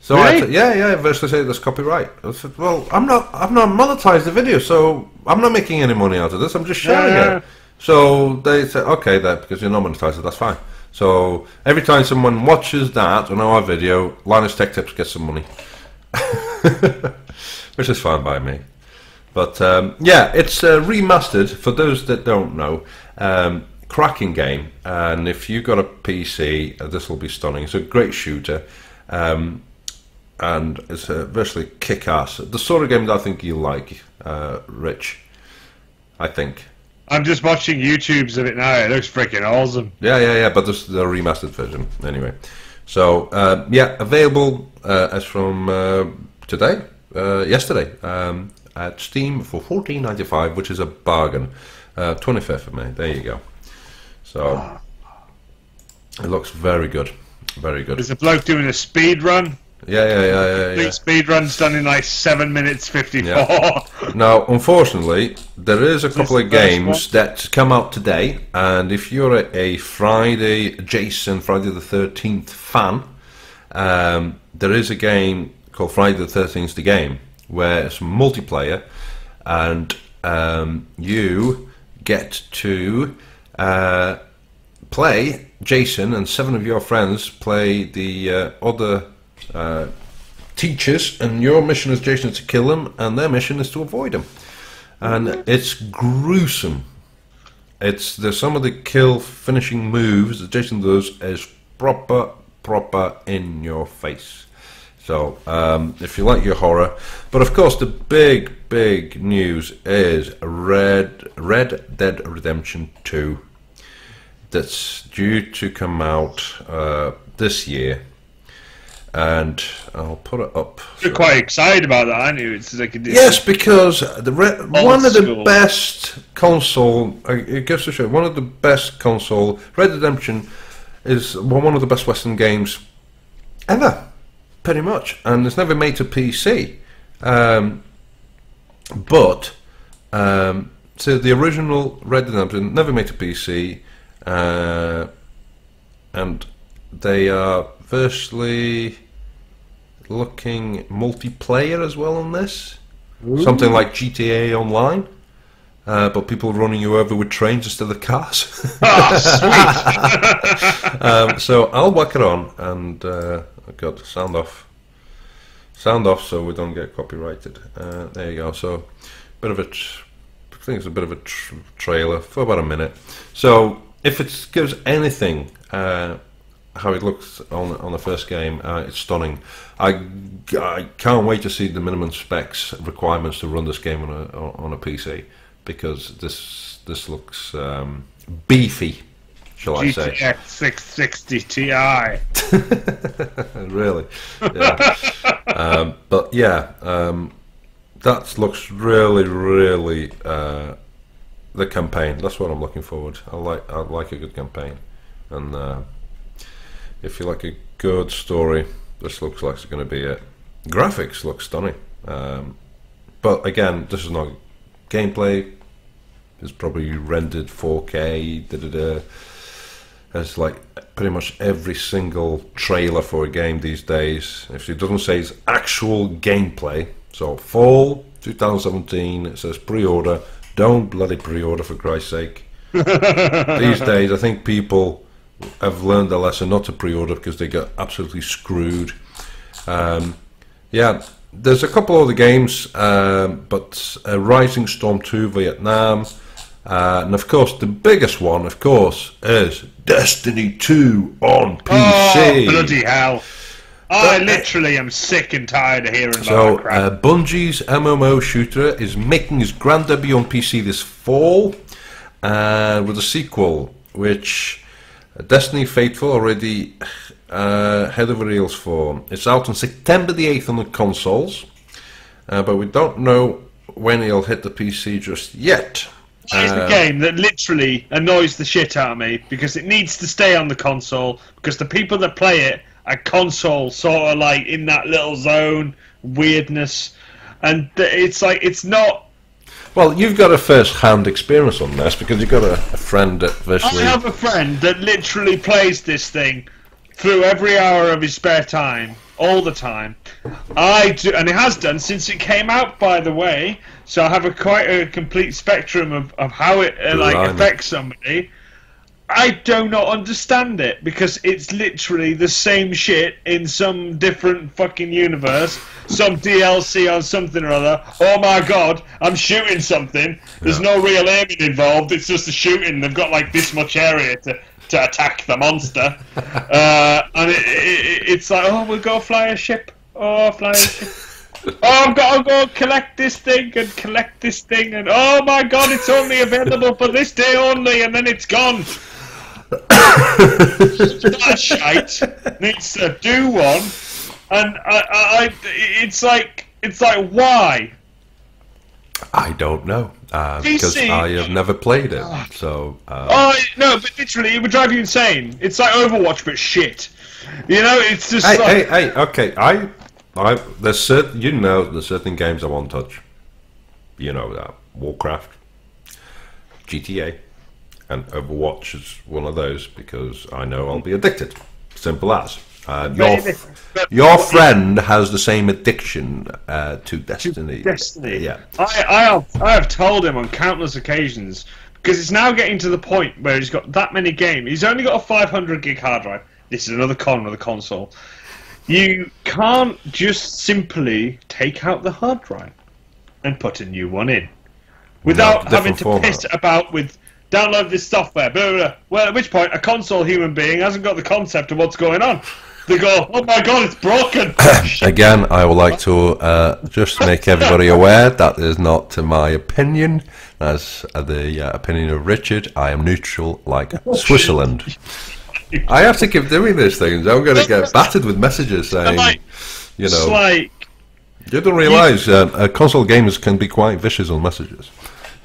So Really? I said, yeah, virtually say that's copyright. I said, well, I've not monetized the video, so I'm not making any money out of this. I'm just sharing Yeah. it. So they said, okay, that because you're not monetized, that's fine. So every time someone watches that on our video, Linus Tech Tips gets some money, which is fine by me. But yeah, it's remastered. For those that don't know, cracking game, and if you got a PC, this will be stunning. It's a great shooter. And it's virtually kick-ass. The sort of game that I think you like, Rich. I think. I'm just watching YouTubes of it now. It looks freaking awesome. Yeah. But this is the remastered version, anyway. So yeah, available as from yesterday, at Steam for $14.95, which is a bargain. 25th of May. There you go. So it looks very good, very good. There's a bloke doing a speed run. Yeah. Speed run's done in like 7 minutes 54. Yeah. Now, unfortunately, there is a couple of games that come out today, and if you're a Friday the 13th fan, there is a game called Friday the 13th the Game, where it's multiplayer, and you get to play Jason, and 7 of your friends play the other teachers, and your mission as Jason is to kill them, and their mission is to avoid them. And it's gruesome. There's some of the kill finishing moves that Jason does is proper in your face. So if you like your horror, but of course the big news is Red Dead Redemption 2. That's due to come out this year. And I'll put it up. You're quite excited about that, aren't you? It's like yes, because one of the school. best console. It goes to show one of the best console. Red Dead Redemption is one of the best Western games ever, pretty much, and it's never made to PC. But so the original Red Dead Redemption never made to PC, and they are virtually looking multiplayer as well on this. Ooh. Something like GTA Online, but people running you over with trains instead of cars. Oh, sweet. So I'll whack it on, and I've got sound off so we don't get copyrighted. There you go. So bit of a I think it's a bit of a trailer for about a minute. So if it gives anything how it looks on the first game, it's stunning. I can't wait to see the minimum specs requirements to run this game on a PC, because this looks beefy, shall I say? GTX 660 Ti. Really, yeah. But yeah, that looks really the campaign. That's what I'm looking forward. I like a good campaign, and if you like a good story, this looks like it's going to be it. Graphics look stunning, but again, this is not gameplay. It's probably rendered 4K. It's like pretty much every single trailer for a game these days. If it doesn't say it's actual gameplay, so fall 2017, it says pre-order. Don't bloody pre-order, for Christ's sake. These days, I think people have learned the lesson not to pre-order because they got absolutely screwed. Yeah, there's a couple other games, but Rising Storm 2 Vietnam, and of course the biggest one, of course, is Destiny 2 on PC. Oh, bloody hell. I literally am sick and tired of hearing about that crap. Bungie's MMO shooter is making his grand debut on PC this fall, with a sequel, which Destiny Faithful already head over heels for. It's out on September the 8th on the consoles, but we don't know when it'll hit the PC just yet. It's a game that literally annoys the shit out of me, because it needs to stay on the console, because the people that play it are console sort of like in that little zone, weirdness, and it's like, it's not. Well, you've got a first-hand experience on this, because you've got a friend that virtually... I have a friend that literally plays this thing through every hour of his spare time, all the time. I do, and it has done since it came out, by the way. So I have quite a complete spectrum of how it affects somebody. I do not understand it because it's literally the same shit in some different fucking universe. Some DLC on something or other. Oh my god, I'm shooting something. There's no real aiming involved. It's just a shooting. They've got like this much area to attack the monster. And it's like, oh, we'll go fly a ship. Oh, fly a ship. Oh, I've got to go collect this thing and collect this thing. And oh my god, it's only available for this day only. And then it's gone. That shite needs to do one, and it's like why? I don't know because I have never played it. So no, but literally it would drive you insane. It's like Overwatch but shit. You know, it's just hey, okay. There's certain games I won't touch. You know that Warcraft, GTA. And Overwatch is one of those because I know I'll be addicted. Simple as. Your friend has the same addiction to Destiny. Yeah. I have told him on countless occasions because it's now getting to the point where he's got that many games. He's only got a 500 gig hard drive. This is another con with the console. You can't just simply take out the hard drive and put a new one in without having to piss about with. Download this software, blah, blah, blah. Well, at which point a console human being hasn't got the concept of what's going on. They go, oh my god, it's broken. Again, I would like to just make everybody aware that is not my opinion. That's the opinion of Richard. I am neutral like Switzerland. I have to keep doing these things. I'm going to get battered with messages saying, you know, you don't realise console gamers can be quite vicious on messages.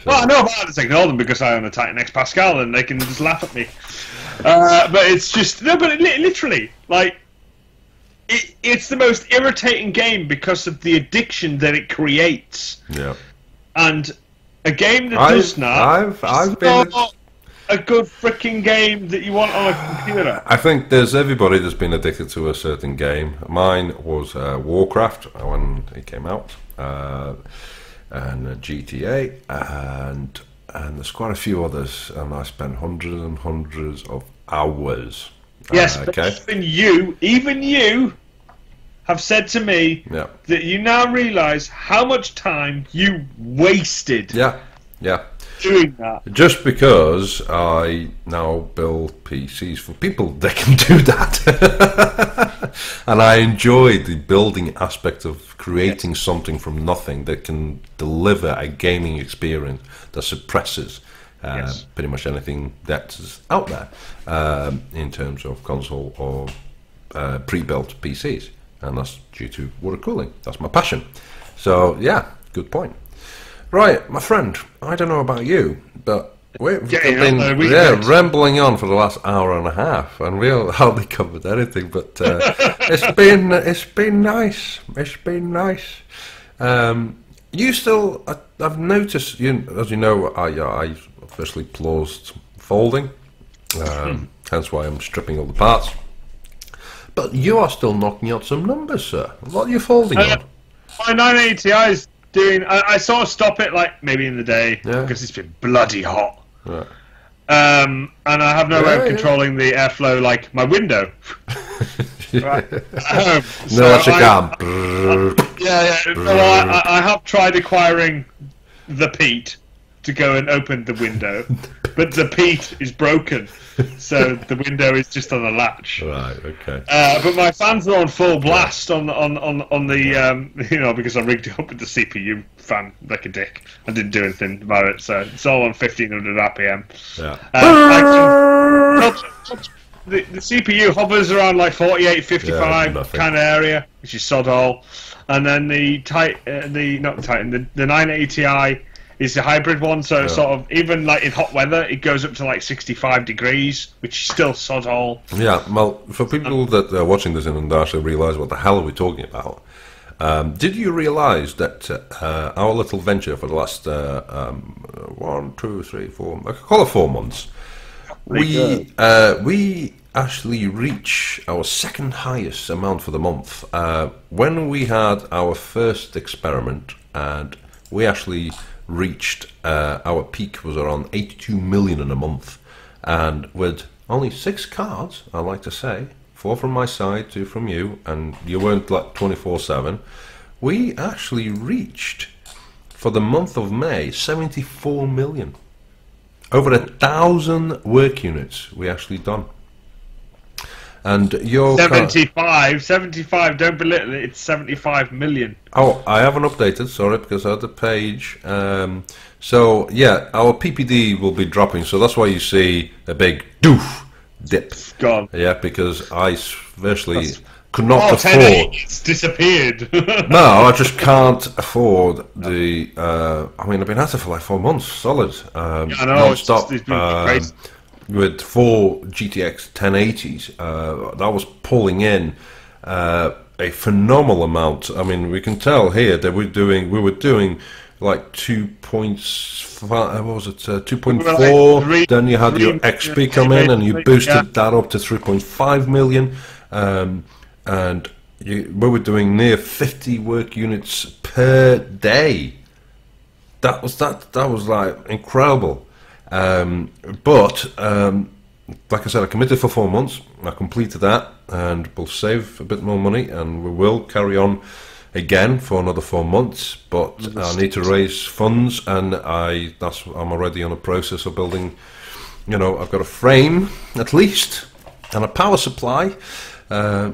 So. Well, I know about it to ignore them because I own a Titan X Pascal and they can just laugh at me. But it's just literally like it's the most irritating game because of the addiction that it creates. Yeah. And a game that does not. I've been a good freaking game that you want on a computer. I think there's everybody that's been addicted to a certain game. Mine was Warcraft when it came out. And GTA, and there's quite a few others, and I spent hundreds and hundreds of hours. Yes, but even you have said to me that you now realise how much time you wasted. Yeah. Doing that. Just because I now build PCs for people that can do that. And I enjoy the building aspect of creating something from nothing that can deliver a gaming experience that suppresses pretty much anything that's out there in terms of console or pre-built PCs. And that's due to water cooling. That's my passion. So, yeah, good point. Right, my friend, I don't know about you, but we've been rambling on for the last hour and a half, and we hardly covered anything. But it's been nice. It's been nice. You still, I've noticed. As you know, I officially closed folding, hence why I'm stripping all the parts. But you are still knocking out some numbers, sir. What are you folding on? My 980 Ti is doing. I sort of stop it like maybe in the day because it's been bloody hot. Right. And I have no way of controlling the airflow like my window. Right. No, that's a cam. I have tried acquiring the Pete to go and open the window, but the Pete is broken, so the window is just on a latch. Right. Okay. But my fans are on full blast on the because I rigged it up with the CPU fan like a dick. I didn't do anything about it, so it's all on 1500 RPM. Yeah. The CPU hovers around like 48, 55 kind of area, which is sod all. And then the 980 Ti is the hybrid one, so sort of even like in hot weather, it goes up to like 65 degrees, which is still sod all. Yeah, well, for people that are watching this and actually realise what the hell are we talking about, did you realise that our little venture for the last 1, 2, 3, 4, I could call it 4 months, We actually reach our second highest amount for the month. When we had our first experiment, and we actually reached our peak was around 82 million in a month, and with only 6 cards, I like to say, 4 from my side, 2 from you, and you weren't like 24/7. We actually reached, for the month of May, 74 million. Over 1,000 work units we actually done. And your 75, don't belittle it, it's 75 million. Oh, I haven't updated, sorry, because I had the page. So, yeah, our PPD will be dropping, so that's why you see a big doof dip. It's gone. Yeah, because I virtually could not afford. It's disappeared. No, I just can't afford the. I mean, I've been at it for like 4 months, solid, I know, non-stop. it's been crazy. With 4 GTX 1080s, that was pulling in a phenomenal amount. I mean, we can tell here that we were doing like 2.5. What was it? 2.4. Like then you had your XP come in, and you boosted that up to 3.5 million. And we were doing near 50 work units per day. That was like incredible. But like I said, I committed for 4 months. I completed that, and we'll save a bit more money, and we will carry on again for another 4 months. But I need to raise funds, and I'm already on a process of building. You know, I've got a frame at least and a power supply. That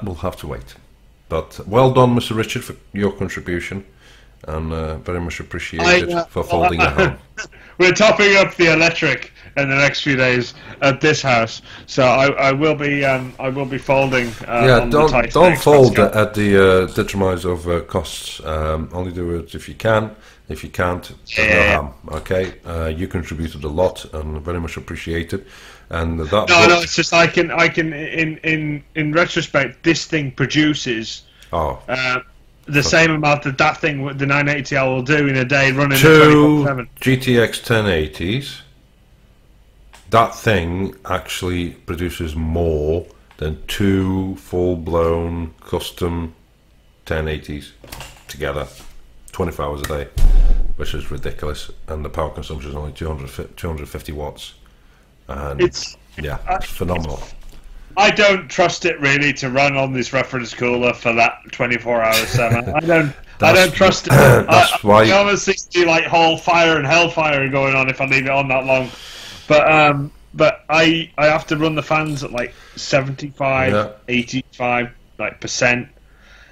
will have to wait. But well done, Mr. Richard, for your contribution. And very much appreciated for folding it home. We're topping up the electric in the next few days at this house, so I will be folding. Don't fold at the detriment of costs. Only do it if you can. If you can't, there's no harm. Okay, you contributed a lot, and very much appreciated. And that no, it's just I can in retrospect, this thing produces. The same amount that thing, the 980L will do in a day, running 2 GTX 1080s. That thing actually produces more than 2 full-blown custom 1080s together, 24 hours a day, which is ridiculous. And the power consumption is only 250 watts. And it's phenomenal. I don't trust it really to run on this reference cooler for that 24/7. I don't trust it. That's why. I honestly see like whole fire and hellfire going on if I leave it on that long. But I have to run the fans at like 75, 85 percent.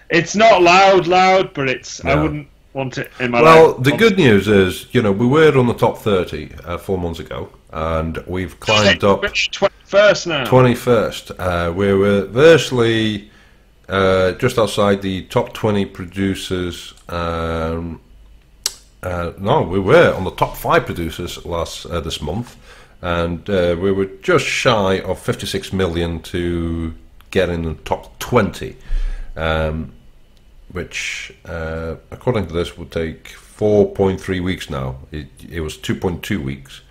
It's not loud, but it's. No. I wouldn't want it in my life. Well, the good news is, we were on the top 30 4 months ago, and we've climbed up. 21st now. 21st. We were virtually just outside the top 20 producers. No, we were on the top 5 producers this month, and we were just shy of 56 million to get in the top 20. Which, according to this, would take 4.3 weeks now. It was 2.2 weeks,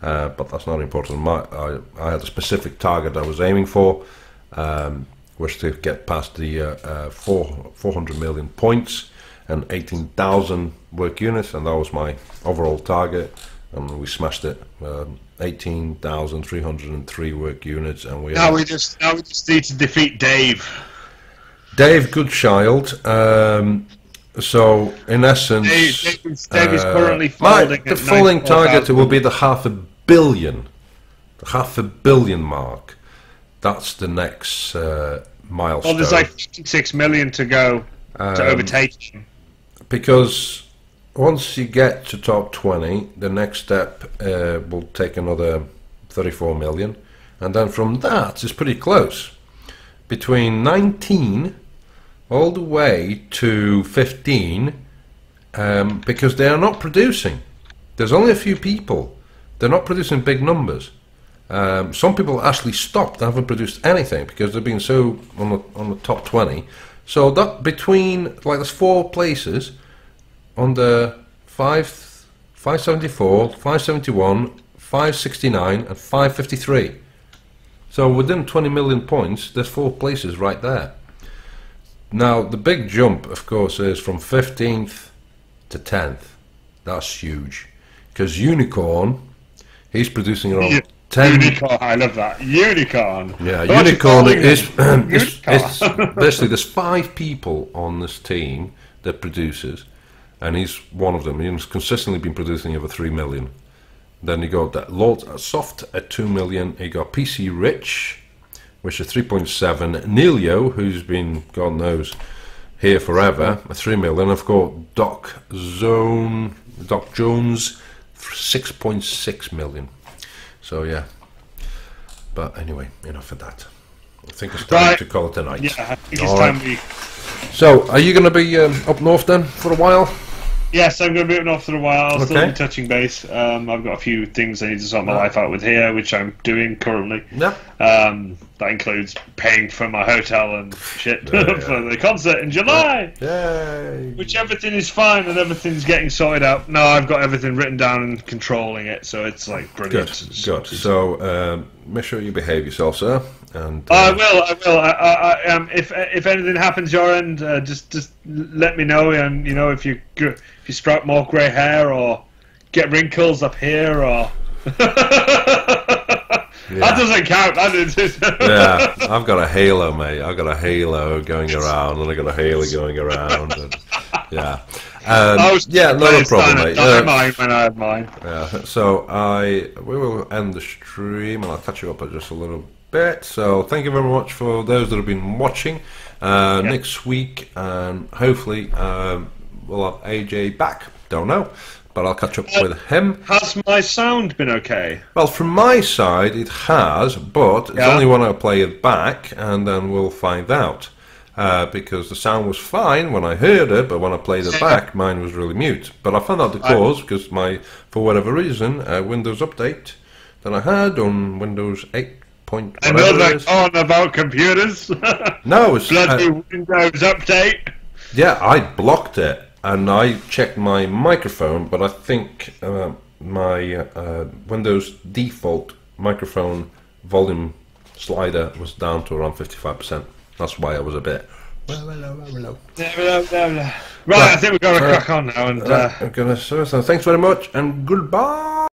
but that's not important. I had a specific target I was aiming for, was to get past the 400 million points and 18,000 work units, and that was my overall target, and we smashed it. 18,303 work units, and we just need to defeat Dave. Dave Goodchild. So in essence, Dave is currently folding. The folding target will be the 500 million, the 500 million mark. That's the next milestone. Well, there's like 56 million to go to overtake him. Because once you get to top 20, the next step will take another 34 million, and then from that it's pretty close. Between 19 all the way to 15, because they are not producing. There's only a few people. They're not producing big numbers. Some people actually stopped. They haven't produced anything because they've been so on the top 20. So that between, like, there's 4 places on the 5 574, 571, 569 and 553. So within 20 million points, there's 4 places right there. Now the big jump, of course, is from 15th to 10th. That's huge, because Unicorn, he's producing around 10. Unicorn, I love that. Unicorn. Yeah, Unicorn is basically there's 5 people on this team that produces, and he's one of them. He's consistently been producing over 3 million. Then you got that Lord Soft at 2 million. You got PC Rich, which is 3.7. Neilio, who's been, God knows, here forever, at 3 million. I've got Doc Jones, 6.6 million. So yeah. But anyway, enough of that. I think it's time to call it a night. Yeah, I think it's time we... So, are you going to be up north then for a while? Yes, I'm going to be off for a while. I'll still be touching base. I've got a few things I need to sort my life out with here, which I'm doing currently. Yeah. That includes paying for my hotel and shit for the concert in July. Yay! Which everything is fine and everything's getting sorted out. No, I've got everything written down and controlling it, so it's like brilliant. Good. So make sure you behave yourself, sir. And I will. If anything happens your end, just let me know. And you know, if you sprout more grey hair or get wrinkles up here, or that doesn't count. That is. Yeah, I've got a halo, mate. I've got a halo going around, and I got a halo going around. And, yeah. Not a problem, mate. Mine when I had mine. Yeah. So we will end the stream, and I'll catch you up at just a little bit. So thank you very much for those that have been watching. Next week, and hopefully we'll have AJ back. Don't know, but I'll catch up with him. Has my sound been okay? Well, from my side, it has, but it's only when I play it back, and then we'll find out. Because the sound was fine when I heard it, but when I played it back, mine was really mute. But I found out the cause because for whatever reason, Windows update that I had on Windows 8. I know that on about computers. No, it's bloody Windows update. Yeah, I blocked it and I checked my microphone, but I think my Windows default microphone volume slider was down to around 55%. That's why I was a bit. Right, I think we've got to crack on now. And so thanks very much and goodbye.